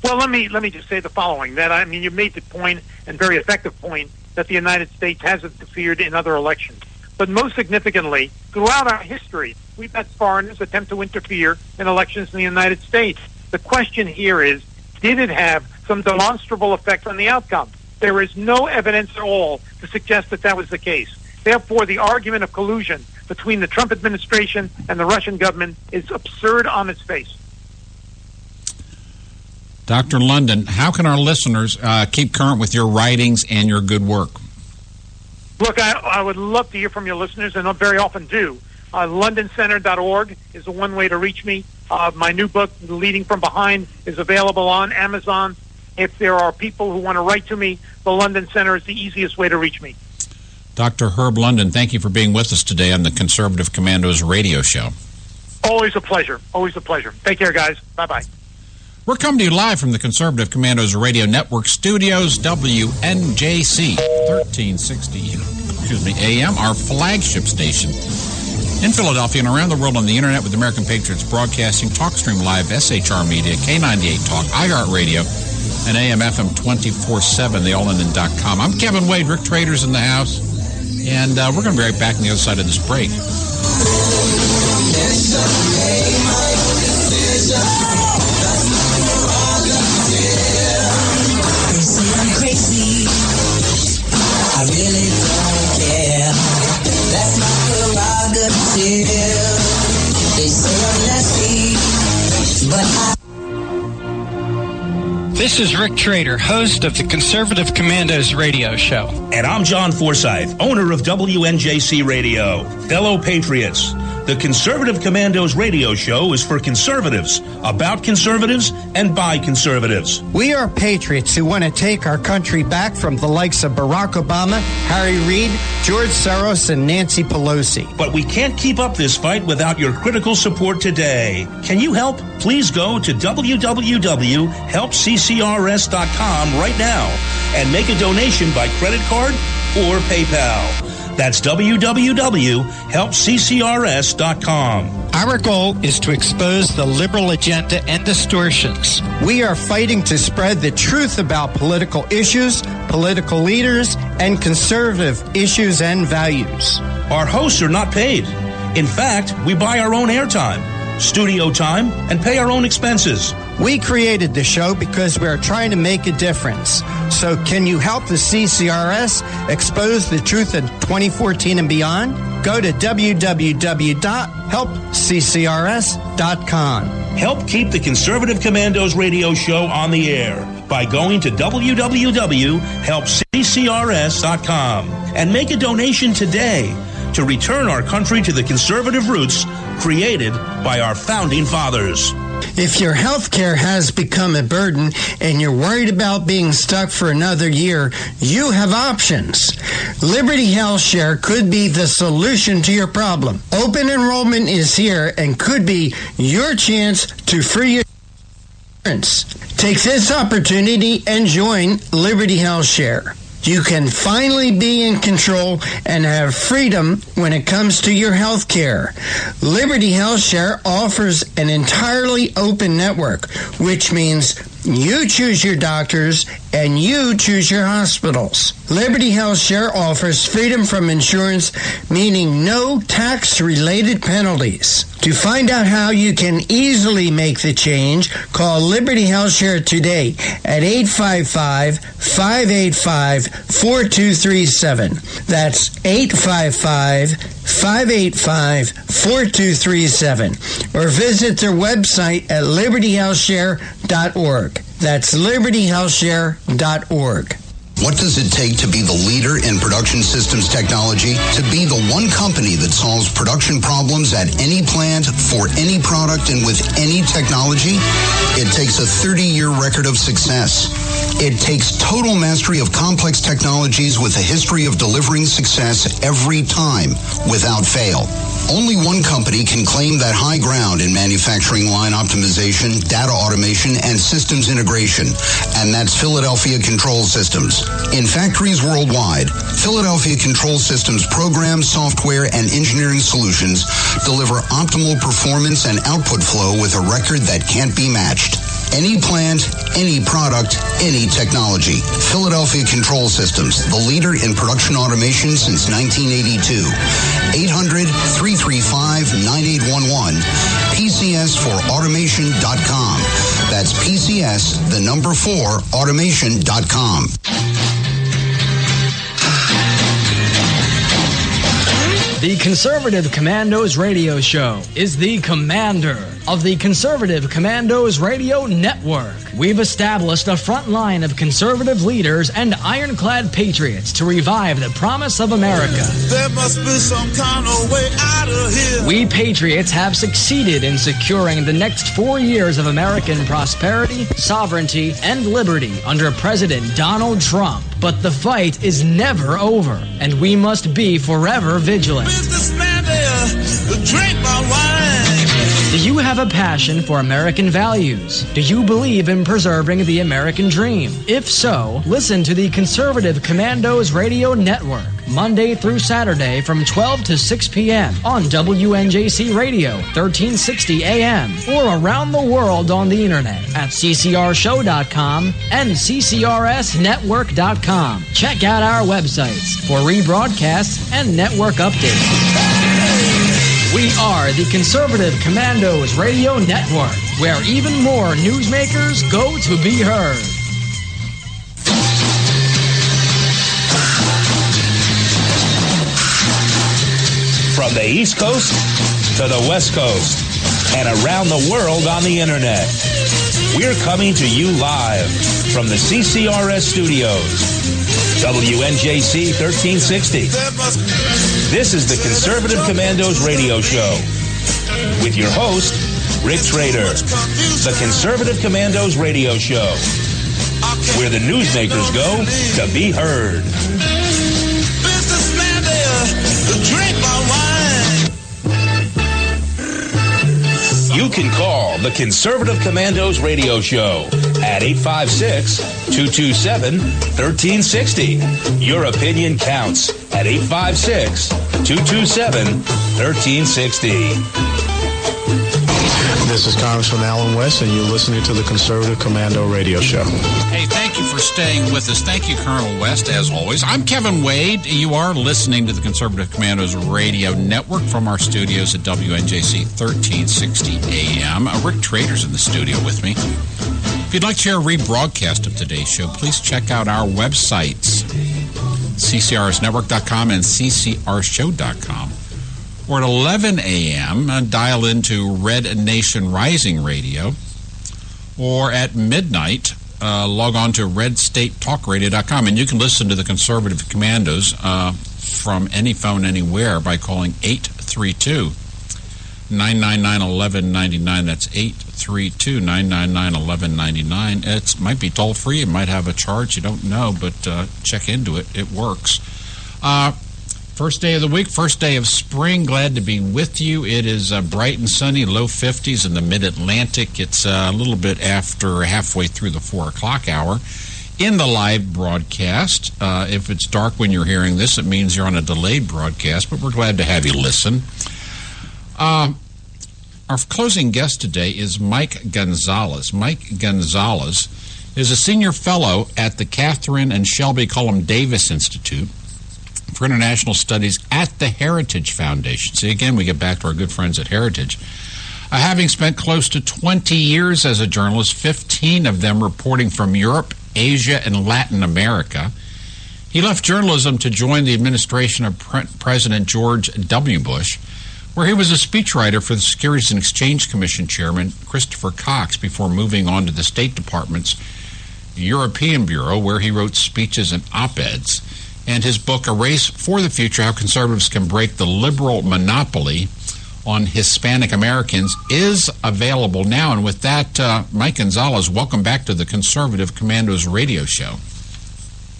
Well, let me just say the following. That I mean, you made the point, and very effective point, that the United States has interfered in other elections. But most significantly, throughout our history, we've had foreigners attempt to interfere in elections in the United States. The question here is, did it have some demonstrable effect on the outcome? There is no evidence at all to suggest that that was the case. Therefore, the argument of collusion between the Trump administration and the Russian government is absurd on its face. Dr. London, how can our listeners keep current with your writings and your good work? Look, I would love to hear from your listeners, and I very often do. LondonCenter.org is the one way to reach me. My new book, Leading from Behind, is available on Amazon. If there are people who want to write to me, the London Center is the easiest way to reach me. Dr. Herb London, thank you for being with us today on the Conservative Commandos radio show. Always a pleasure. Always a pleasure. Take care, guys. Bye-bye. We're coming to you live from the Conservative Commandos Radio Network studios, WNJC 1360 AM, our flagship station in Philadelphia and around the world on the internet with American Patriots Broadcasting, TalkStream Live, SHR Media, K98 Talk, iHeartRadio, and AM/FM 24/7, thealllondon.com. I'm Kevin Wade. Rick Trader's in the house, and we're going to be right back on the other side of this break. I really don't care. That's my prerogative. They say I'm nasty, but This is Rick Trader, host of the Conservative Commandos radio show. And I'm John Forsyth, owner of WNJC Radio. Fellow patriots, the Conservative Commandos radio show is for conservatives, about conservatives, and by conservatives. We are patriots who want to take our country back from the likes of Barack Obama, Harry Reid, George Soros, and Nancy Pelosi. But we can't keep up this fight without your critical support today. Can you help? Please go to www.helpccrs.com right now and make a donation by credit card or PayPal. That's www.helpccrs.com. Our goal is to expose the liberal agenda and distortions. We are fighting to spread the truth about political issues, political leaders, and conservative issues and values. Our hosts are not paid. In fact, we buy our own airtime, studio time, and pay our own expenses. We created the show because we're trying to make a difference. So can you help the CCRS expose the truth in 2014 and beyond? Go to www.helpccrs.com. Help keep the Conservative Commandos radio show on the air by going to www.helpccrs.com and make a donation today to return our country to the conservative roots created by our founding fathers. If your health care has become a burden and you're worried about being stuck for another year, you have options. Liberty Health Share could be the solution to your problem. Open enrollment is here and could be your chance to free your insurance. Take this opportunity and join Liberty Health Share. You can finally be in control and have freedom when it comes to your health care. Liberty Health Share offers an entirely open network, which means you choose your doctors and you choose your hospitals. Liberty Health Share offers freedom from insurance, meaning no tax-related penalties. To find out how you can easily make the change, call Liberty Health Share today at 855-585-4237. That's 855-585-4237. Or visit their website at libertyhealthshare.org. That's libertyhealthshare.org. What does it take to be the leader in production systems technology? To be the one company that solves production problems at any plant, for any product, and with any technology? It takes a 30-year record of success. It takes total mastery of complex technologies with a history of delivering success every time, without fail. Only one company can claim that high ground in manufacturing line optimization, data automation, and systems integration, and that's Philadelphia Control Systems. In factories worldwide, Philadelphia Control Systems programs, software, and engineering solutions deliver optimal performance and output flow with a record that can't be matched. any plant, any product, any technology. Philadelphia Control Systems, the leader in production automation since 1982. 800-335-9811. PCS4automation.com. That's PCS, the number 4, automation.com. The Conservative Commandos radio show is the commander of the Conservative Commandos radio network. We've established a front line of conservative leaders and ironclad patriots to revive the promise of America. There must be some kind of way out of here. We patriots have succeeded in securing the next 4 years of American prosperity, sovereignty, and liberty under President Donald Trump. But the fight is never over, and we must be forever vigilant. Businessman there, drink my wine. Do you have a passion for American values? Do you believe in preserving the American dream? If so, listen to the Conservative Commandos Radio Network, Monday through Saturday from 12 to 6 p.m. on WNJC Radio, 1360 AM, or around the world on the internet at ccrshow.com and ccrsnetwork.com. Check out our websites for rebroadcasts and network updates. We are the Conservative Commandos Radio Network, where even more newsmakers go to be heard. From the East Coast to the West Coast and around the world on the internet. We're coming to you live from the CCRS studios. WNJC 1360. This is the Conservative Commandos radio show with your host, Rick Trader. The Conservative Commandos radio show, where the newsmakers go to be heard. Businessman there, drink my wine. You can call the Conservative Commandos radio show at 856-227-1360. Your opinion counts at 856-227-1360. This is Congressman Alan West, and you're listening to the Conservative Commando Radio Show. Hey, thank you for staying with us. Thank you, Colonel West, as always. I'm Kevin Wade. You are listening to the Conservative Commandos Radio Network from our studios at WNJC 1360 AM. Rick Trader's in the studio with me. If you'd like to hear a rebroadcast of today's show, please check out our websites, ccrsnetwork.com and ccrshow.com. Or at 11 a.m., dial into Red Nation Rising Radio. Or at midnight, log on to redstatetalkradio.com. And you can listen to the Conservative Commandos from any phone anywhere by calling 832-999-1199. That's 832-999-1199. It might be toll-free. It might have a charge. You don't know, but check into it. It works. First day of the week, first day of spring. Glad to be with you. It is bright and sunny, low 50s in the mid-Atlantic. It's a little bit after halfway through the 4 o'clock hour in the live broadcast. If it's dark when you're hearing this, it means you're on a delayed broadcast, but we're glad to have you listen. Our closing guest today is Mike Gonzalez. Mike Gonzalez is a senior fellow at the Catherine and Shelby Cullum Davis Institute for International Studies at the Heritage Foundation. See, again, we get back to our good friends at Heritage. Having spent close to 20 years as a journalist, 15 of them reporting from Europe, Asia, and Latin America, he left journalism to join the administration of President George W. Bush, where he was a speechwriter for the Securities and Exchange Commission Chairman Christopher Cox before moving on to the State Department's European Bureau, where he wrote speeches and op-eds. And his book, A Race for the Future, How Conservatives Can Break the Liberal Monopoly on Hispanic Americans, is available now. And with that, Mike Gonzalez, welcome back to the Conservative Commandos radio show.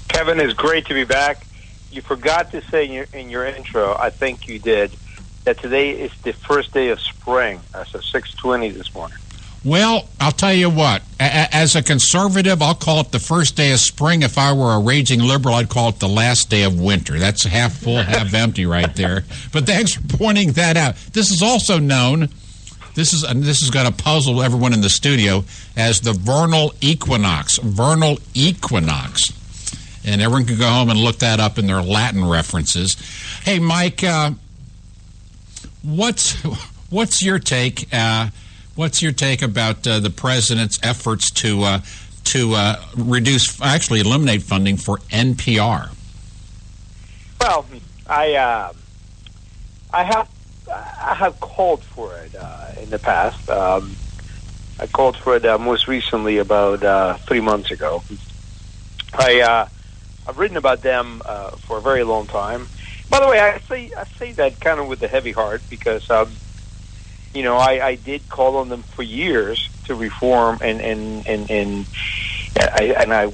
Kevin, it's great to be back. You forgot to say in your intro, I think you did, that today is the first day of spring. That's at 6:20 this morning. Well, I'll tell you what. As a conservative, I'll call it the first day of spring. If I were a raging liberal, I'd call it the last day of winter. That's half full, half empty right there. But thanks for pointing that out. This is also known This is going to puzzle everyone in the studio as the vernal equinox. Vernal equinox. And everyone can go home and look that up in their Latin references. Hey, Mike, what's your take? What's your take about the president's efforts to eliminate funding for NPR? Well, I have called for it in the past. I called for it most recently about 3 months ago. I've written about them for a very long time. By the way, I say that kind of with a heavy heart because I did call on them for years to reform, and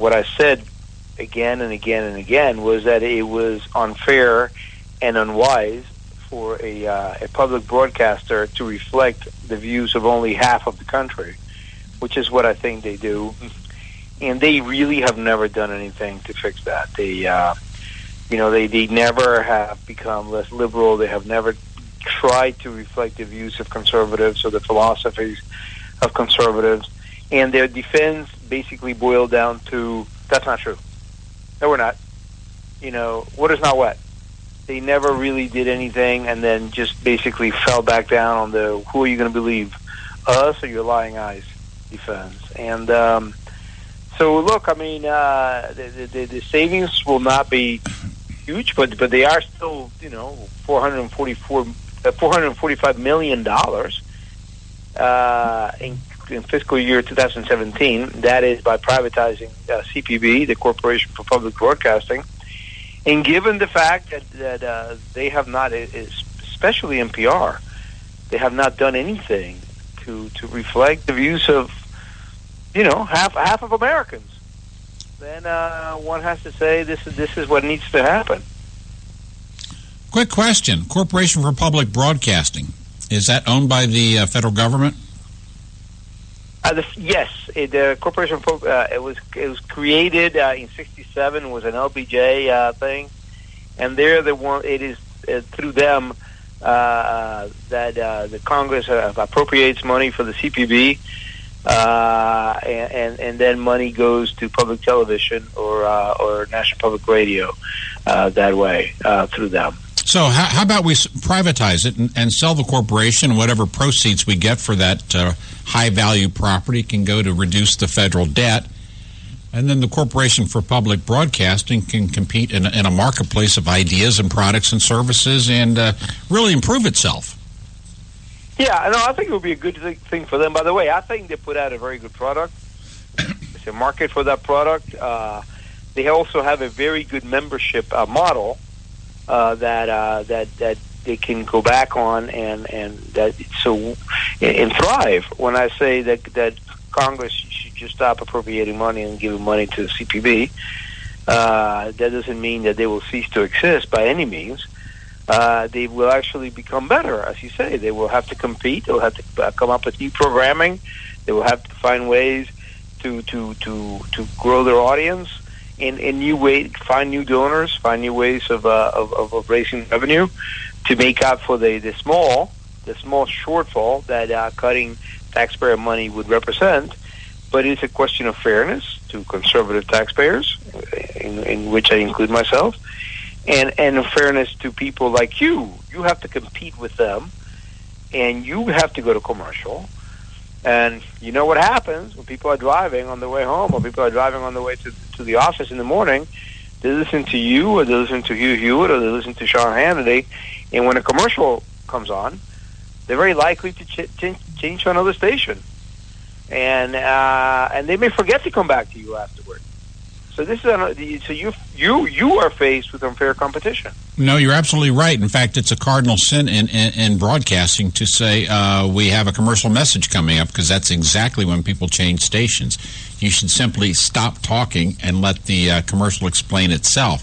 what I said again and again and again was that it was unfair and unwise for a public broadcaster to reflect the views of only half of the country, which is what I think they do. And they really have never done anything to fix that. They never have become less liberal. They have never tried to reflect the views of conservatives or the philosophies of conservatives. And their defense basically boiled down to, that's not true. No, we're not. What is not what? They never really did anything and then just basically fell back down on the, who are you going to believe, us or your lying eyes defense. And so, look, I mean, the savings will not be huge, but they are still, $445 million in fiscal year 2017. That is by privatizing CPB, the Corporation for Public Broadcasting. And given the fact that they have not, especially NPR, they have not done anything to reflect the views of, half of Americans, then one has to say this is what needs to happen. Quick question: Corporation for Public Broadcasting, is that owned by the federal government? Yes, the Corporation for it was created in '67. Was an LBJ thing, and they're the one. It is through them that the Congress appropriates money for the CPB. And then money goes to public television or National Public Radio that way through them. So how about we privatize it and sell the corporation? Whatever proceeds we get for that high-value property can go to reduce the federal debt, and then the Corporation for Public Broadcasting can compete in a marketplace of ideas and products and services and really improve itself. Yeah, no, I think it would be a good thing for them. By the way, I think they put out a very good product. There's a market for that product. They also have a very good membership model that they can go back on and thrive. When I say that Congress should just stop appropriating money and giving money to the CPB, that doesn't mean that they will cease to exist by any means. They will actually become better, as you say. They will have to compete. They will have to come up with new programming. They will have to find ways to grow their audience in new ways, find new donors, find new ways of raising revenue to make up for the small shortfall that cutting taxpayer money would represent. But it's a question of fairness to conservative taxpayers, in which I include myself. And in fairness to people like you. You have to compete with them, and you have to go to commercial. And you know what happens when people are driving on their way home or people are driving on their way to the office in the morning. They listen to you, or they listen to Hugh Hewitt, or they listen to Sean Hannity, and when a commercial comes on, they're very likely to change to another station. And they may forget to come back to you afterward. So this is you are faced with unfair competition. No, you're absolutely right. In fact, it's a cardinal sin in broadcasting to say we have a commercial message coming up, because that's exactly when people change stations. You should simply stop talking and let the commercial explain itself.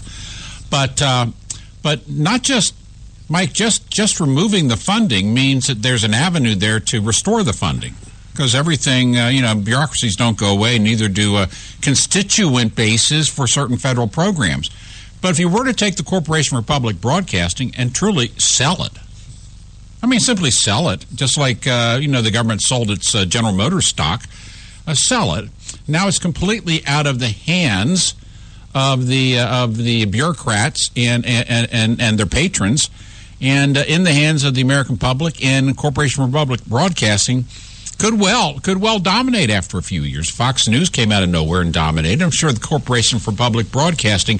But not just, Mike, just removing the funding means that there's an avenue there to restore the funding. Because everything, bureaucracies don't go away, neither do constituent bases for certain federal programs. But if you were to take the Corporation for Public Broadcasting and truly sell it, I mean, simply sell it, just like the government sold its General Motors stock. Sell it. Now it's completely out of the hands of the bureaucrats and their patrons, and in the hands of the American public. And Corporation for Public Broadcasting could well dominate after a few years. Fox News came out of nowhere and dominated. I'm sure the Corporation for Public Broadcasting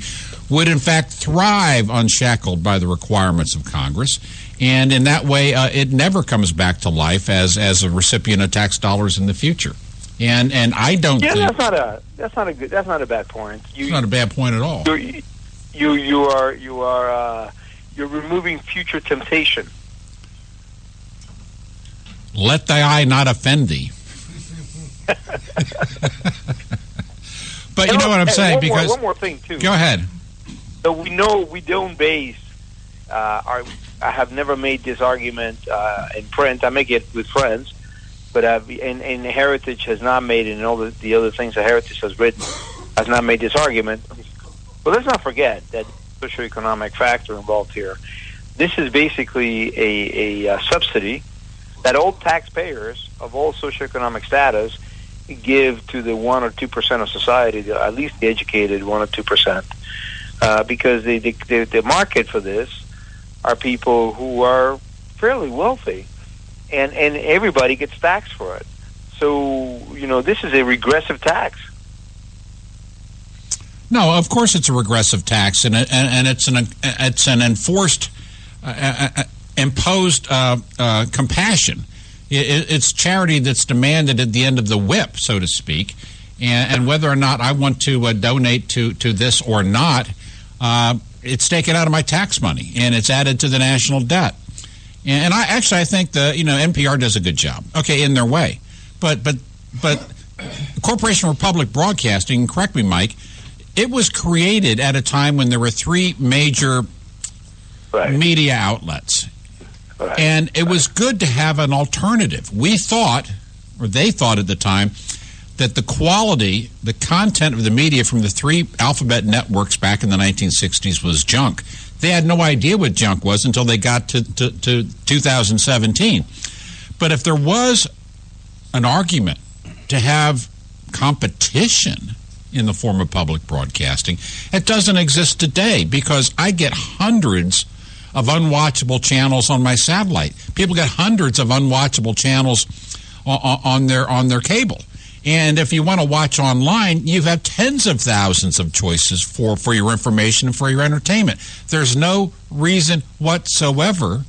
would in fact thrive unshackled by the requirements of Congress. And in that way, it never comes back to life as a recipient of tax dollars in the future. And I don't think that's not a bad point. It's not a bad point at all. You're removing future temptation. Let thy eye not offend thee. But you know what I'm saying? Because one more thing too. Go ahead. So we know we don't base. I have never made this argument in print. I make it with friends, but and Heritage has not made it, and all the other things that Heritage has written has not made this argument. But let's not forget that socioeconomic factor involved here. This is basically a subsidy that all taxpayers of all socioeconomic status give to the 1 or 2% of society, at least the educated 1 or 2%, because the market for this are people who are fairly wealthy, and everybody gets taxed for it. So this is a regressive tax. No, of course it's a regressive tax, and it's an enforced, imposed compassion. It's charity that's demanded at the end of the whip, so to speak, and whether or not I want to donate to this or not, it's taken out of my tax money and it's added to the national debt. And I think the NPR does a good job, okay, in their way, but Corporation for Public Broadcasting, correct me, Mike, it was created at a time when there were 3 major media outlets. Right. And it was good to have an alternative. We thought, or they thought at the time, that the quality, the content of the media from the 3 alphabet networks back in the 1960s was junk. They had no idea what junk was until they got to 2017. But if there was an argument to have competition in the form of public broadcasting, it doesn't exist today, because I get hundreds of unwatchable channels on my satellite. People get hundreds of unwatchable channels on their cable. And if you want to watch online, you have tens of thousands of choices for your information and for your entertainment. There's no reason whatsoever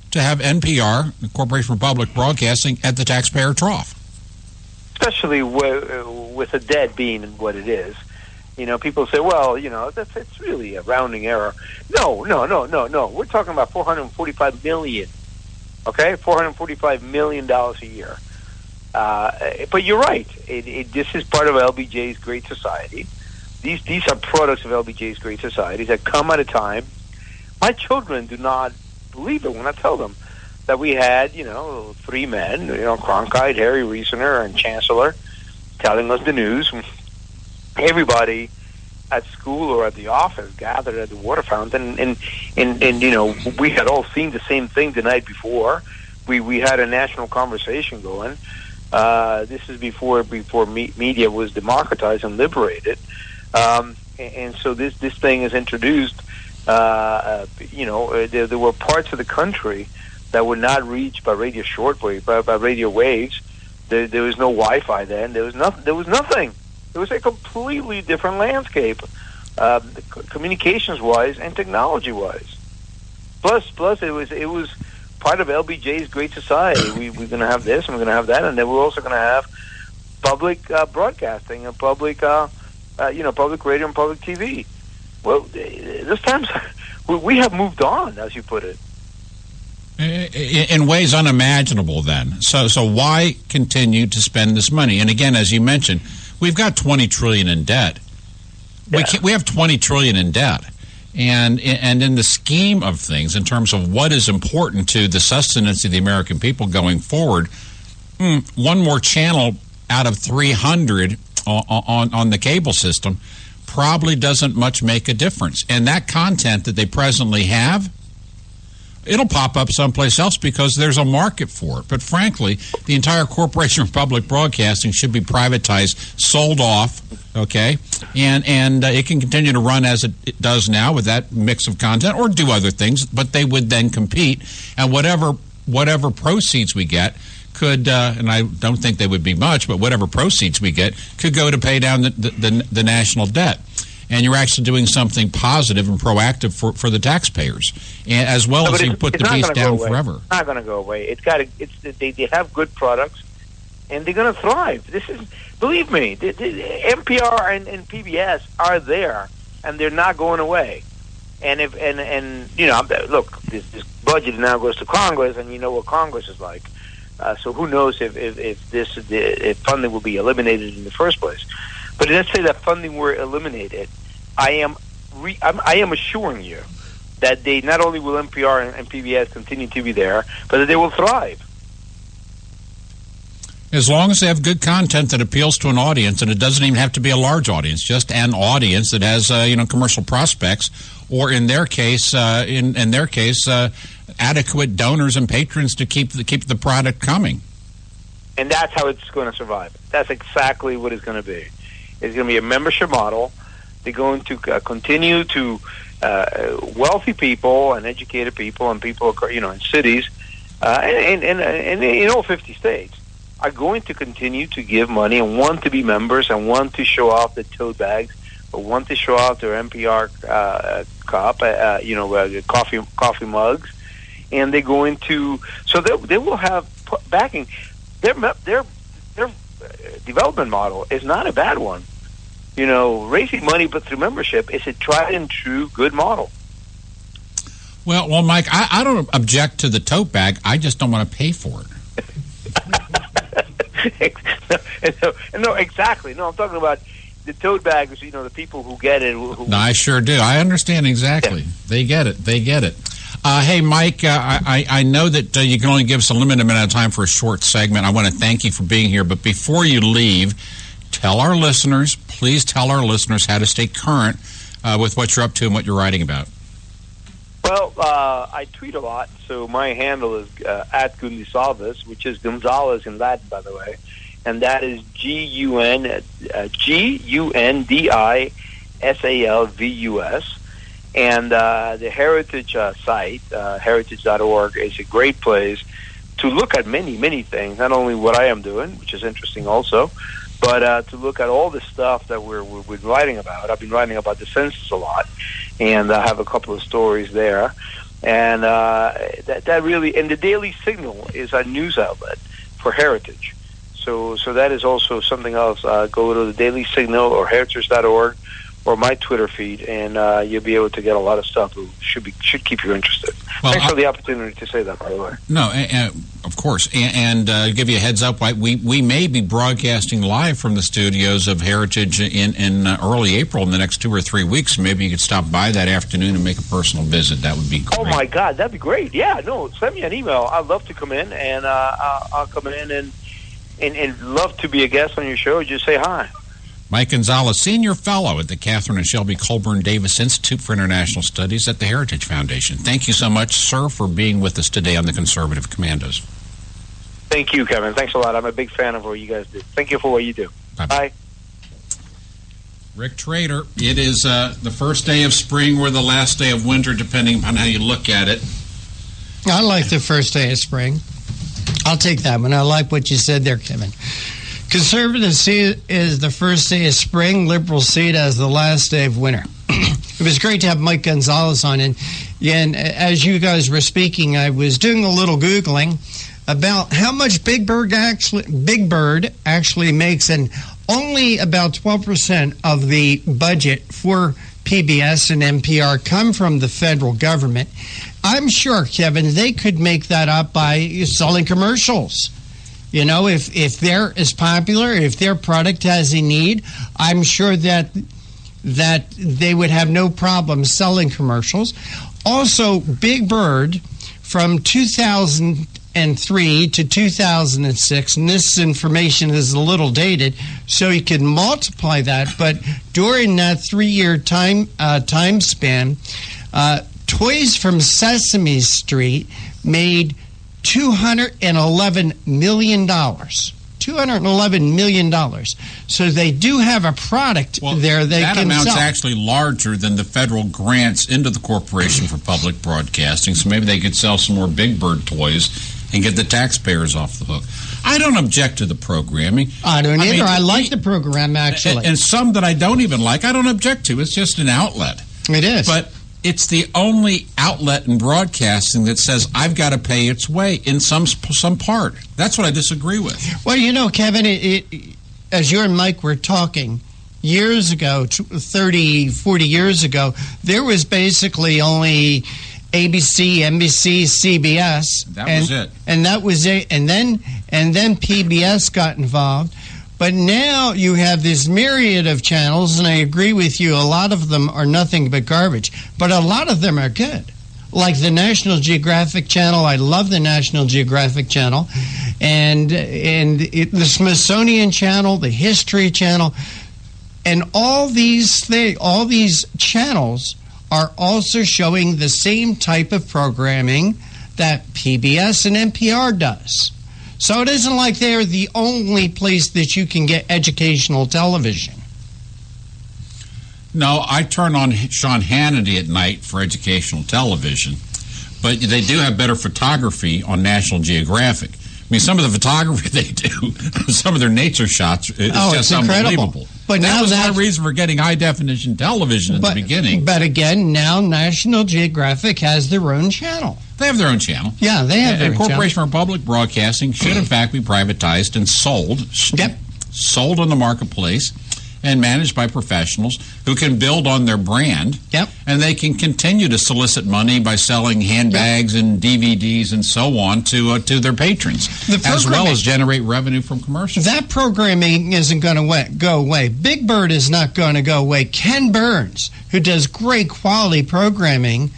to have NPR, the Corporation for Public Broadcasting, at the taxpayer trough. Especially with the debt being what it is. People say, well, it's really a rounding error. No. We're talking about $445 million, okay? $445 million a year. But you're right. This is part of LBJ's Great Society. These are products of LBJ's Great Society that come at a time. My children do not believe it when I tell them that we had, 3 men, Cronkite, Harry Reasoner, and Chancellor, telling us the news. Everybody at school or at the office gathered at the water fountain, and we had all seen the same thing the night before. We had a national conversation going. This is before media was democratized and liberated, and so this thing is introduced. There were parts of the country that were not reached by radio shortwave, by radio waves. There was no Wi-Fi then. There was nothing. It was a completely different landscape, communications-wise and technology-wise. Plus, it was part of LBJ's Great Society. We're going to have this, and we're going to have that, and then we're also going to have public broadcasting and public radio and public TV. Well, this time we have moved on, as you put it. In ways unimaginable, then. So why continue to spend this money? And again, as you mentioned, we've got $20 trillion in debt. Yeah. We have $20 trillion in debt, and in the scheme of things, in terms of what is important to the sustenance of the American people going forward, one more channel out of 300 on the cable system probably doesn't much make a difference. And that content that they presently have it'll pop up someplace else because there's a market for it. But frankly, the entire Corporation for Public Broadcasting should be privatized, sold off, okay? And it can continue to run as it does now with that mix of content or do other things, but they would then compete. And whatever proceeds we get could, and I don't think they would be much, but whatever proceeds we get could go to pay down the national debt. And you're actually doing something positive and proactive for the taxpayers, and as well as you put the beast down forever. It's not going to go away. They have good products, and they're going to thrive. This is, believe me, the NPR and PBS are there, and they're not going away. And look, this budget now goes to Congress, and you know what Congress is like. So who knows if funding will be eliminated in the first place? But let's say that funding were eliminated. I am assuring you that they not only will NPR and PBS continue to be there, but that they will thrive. As long as they have good content that appeals to an audience, and it doesn't even have to be a large audience, just an audience that has commercial prospects, or in their case, adequate donors and patrons to keep the product coming. And that's how it's going to survive. That's exactly what it's going to be. It's going to be a membership model. They're going to continue to wealthy people and educated people and people, in cities and in all 50 states are going to continue to give money and want to be members and want to show off the tote bags or want to show off their NPR coffee mugs, and they're going to. So they will have backing. Their development model is not a bad one. Raising money but through membership is a tried and true good model. Well, Mike, I don't object to the tote bag. I just don't want to pay for it. No, exactly. No, I'm talking about the tote bags. The people who get it. No, I sure do. I understand exactly. Yeah. They get it. Hey, Mike, I know that you can only give us a limited amount of time for a short segment. I want to thank you for being here. But before you leave, please tell our listeners how to stay current with what you're up to and what you're writing about. Well, I tweet a lot, so my handle is at Gundisalvus, which is Gonzalez in Latin, by the way, and that is GUNDISALVUS. And the Heritage site, heritage.org, is a great place to look at many, many things, not only what I am doing, which is interesting also, but to look at all the stuff that we're writing about. I've been writing about the census a lot, and I have a couple of stories there. And that really, and the Daily Signal is a news outlet for Heritage. So that is also something else. Go to the Daily Signal or heritage.org or my Twitter feed, and you'll be able to get a lot of stuff that should keep you interested. Well, thanks for the opportunity to say that, by the way. No, of course. And give you a heads up, we may be broadcasting live from the studios of Heritage in early April in the next 2 or 3 weeks. Maybe you could stop by that afternoon and make a personal visit. That would be great. Oh, my God, that'd be great. Yeah, no, send me an email. I'd love to come in, and I'll come in and love to be a guest on your show. Just say hi. Mike Gonzalez, Senior Fellow at the Catherine and Shelby Colburn Davis Institute for International Studies at the Heritage Foundation. Thank you so much, sir, for being with us today on the Conservative Commandos. Thank you, Kevin. Thanks a lot. I'm a big fan of what you guys do. Thank you for what you do. Bye. Rick Trader, it is the first day of spring or the last day of winter, depending upon how you look at it. I like the first day of spring. I'll take that one. I like what you said there, Kevin. Conservatives see it as the first day of spring. Liberals see it as the last day of winter. It was great to have Mike Gonzalez on. And as you guys were speaking, I was doing a little Googling about how much Big Bird actually makes, and only about 12% of the budget for PBS and NPR come from the federal government. I'm sure, Kevin, they could make that up by selling commercials. If they're as popular, if their product has a need, I'm sure that they would have no problem selling commercials. Also, Big Bird from 2003 to 2006, and this information is a little dated, so you can multiply that, but during that 3-year time span, Toys from Sesame Street made $211 million. $211 million. So they do have a product there they can sell. That amount's actually larger than the federal grants into the Corporation for Public Broadcasting, so maybe they could sell some more Big Bird toys and get the taxpayers off the hook. I don't object to the programming. I don't either. I like the program, actually. And some that I don't even like, I don't object to. It's just an outlet. It is. But it's the only outlet in broadcasting that says I've got to pay its way in some part. That's what I disagree with. Well, you know, Kevin, as you and Mike were talking, years ago, 30, 40 years ago, there was basically only ABC, NBC, CBS. That was it. And that was it. And then PBS got involved. But now you have this myriad of channels, and I agree with you, a lot of them are nothing but garbage. But a lot of them are good. Like the National Geographic Channel. I love the National Geographic Channel. And the Smithsonian Channel, the History Channel. And all these channels are also showing the same type of programming that PBS and NPR does. So it isn't like they're the only place that you can get educational television. No, I turn on Sean Hannity at night for educational television, but they do have better photography on National Geographic. I mean, some of the photography they do, some of their nature shots, it's just unbelievable. But that now was my reason for getting high-definition television in the beginning. But again, now National Geographic has their own channel. They have their own channel. Yeah, they have their own channel. Corporation for Public Broadcasting should, in fact, be privatized and sold. Yep. Sold on the marketplace and managed by professionals who can build on their brand. Yep. And they can continue to solicit money by selling handbags and DVDs and so on to their patrons, as well as generate revenue from commercials. That programming isn't going to go away. Big Bird is not going to go away. Ken Burns, who does great quality programming,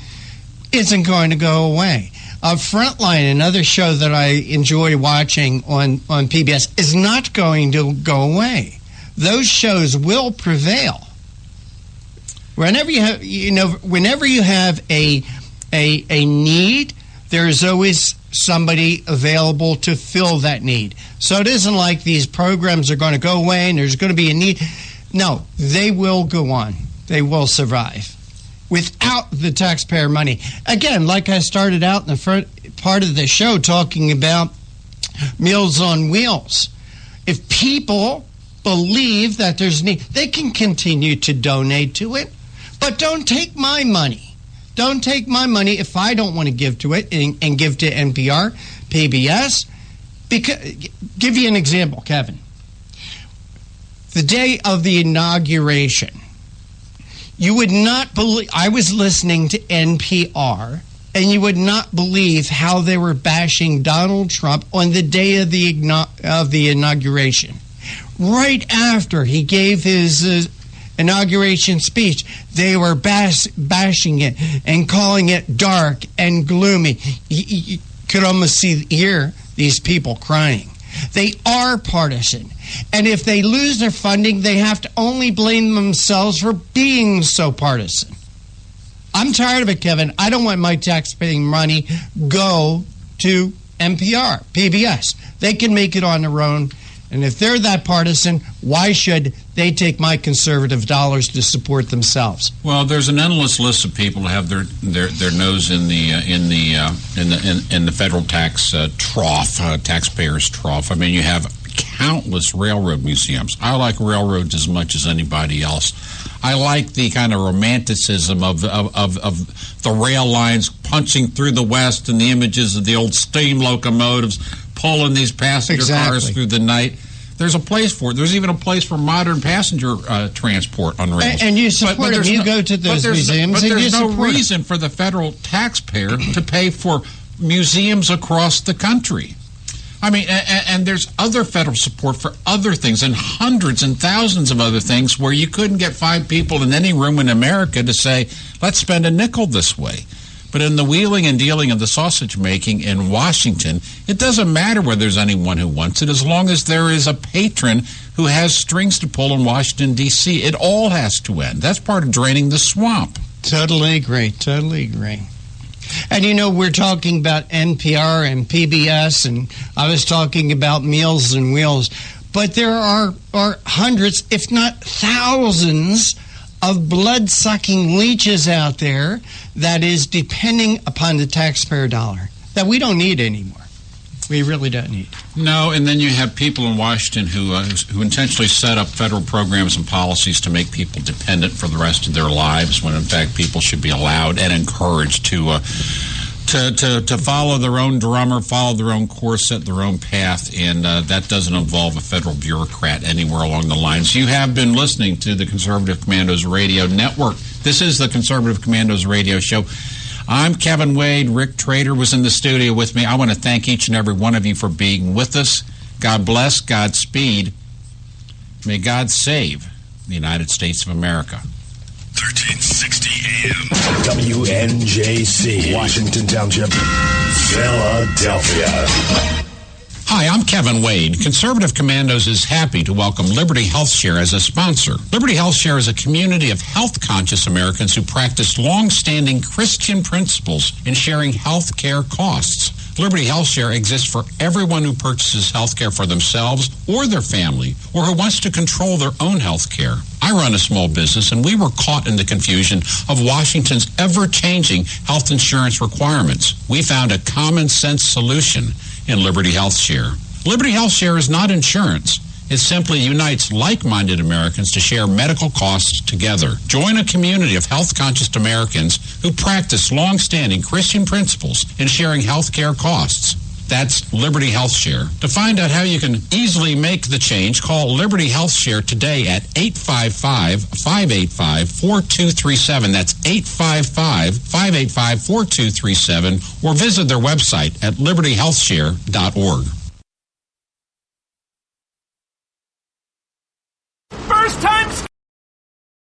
isn't going to go away. Frontline, another show that I enjoy watching on PBS, is not going to go away. Those shows will prevail. Whenever you have a need, there's always somebody available to fill that need. So it isn't like these programs are going to go away and there's going to be a need. No, they will go on. They will survive without the taxpayer money. Again, like I started out in the front part of the show talking about Meals on Wheels. If people believe that there's need, they can continue to donate to it, but don't take my money. Don't take my money if I don't want to give to it and give to NPR, PBS. Because, give you an example, Kevin. The day of the inauguration, you would not believe, I was listening to NPR, and you would not believe how they were bashing Donald Trump on the day of the inauguration. Right after he gave his inauguration speech, they were bashing it and calling it dark and gloomy. You could almost hear these people crying. They are partisan. And if they lose their funding, they have to only blame themselves for being so partisan. I'm tired of it, Kevin. I don't want my taxpaying money go to NPR, PBS. They can make it on their own. And if they're that partisan, why should they take my conservative dollars to support themselves? Well, there's an endless list of people who have their nose in the federal tax trough, taxpayers' trough. I mean, you have countless railroad museums. I like railroads as much as anybody else. I like the kind of romanticism of the rail lines punching through the West and the images of the old steam locomotives pulling these passenger cars through the night. There's a place for it. There's even a place for modern passenger transport on rails. And you support them. You go to those museums. But there's no reason for the federal taxpayer to pay for museums across the country. I mean, and there's other federal support for other things and hundreds and thousands of other things where you couldn't get 5 people in any room in America to say, let's spend a nickel this way. But in the wheeling and dealing of the sausage making in Washington, it doesn't matter whether there's anyone who wants it, as long as there is a patron who has strings to pull in Washington, D.C. It all has to end. That's part of draining the swamp. Totally agree. And we're talking about NPR and PBS, and I was talking about Meals and Wheels, but there are hundreds, if not thousands, of blood-sucking leeches out there that is depending upon the taxpayer dollar that we don't need anymore. We really don't need. No, and then you have people in Washington who intentionally set up federal programs and policies to make people dependent for the rest of their lives, when in fact people should be allowed and encouraged to follow their own drummer, follow their own course, set their own path, and that doesn't involve a federal bureaucrat anywhere along the lines. You have been listening to the Conservative Commandos Radio Network. This is the Conservative Commandos Radio Show. I'm Kevin Wade. Rick Trader was in the studio with me. I want to thank each and every one of you for being with us. God bless, Godspeed. May God save the United States of America. 1360 AM. WNJC. Washington Township, Philadelphia. Hi, I'm Kevin Wade. Conservative Commandos is happy to welcome Liberty HealthShare as a sponsor. Liberty HealthShare is a community of health-conscious Americans who practice long-standing Christian principles in sharing health care costs. Liberty HealthShare exists for everyone who purchases health care for themselves or their family, or who wants to control their own health care. I run a small business, and we were caught in the confusion of Washington's ever-changing health insurance requirements. We found a common-sense solution in Liberty HealthShare. Liberty HealthShare is not insurance. It simply unites like-minded Americans to share medical costs together. Join a community of health-conscious Americans who practice long-standing Christian principles in sharing health care costs. That's Liberty HealthShare. To find out how you can easily make the change, call Liberty HealthShare today at 855-585-4237. That's 855-585-4237, or visit their website at libertyhealthshare.org.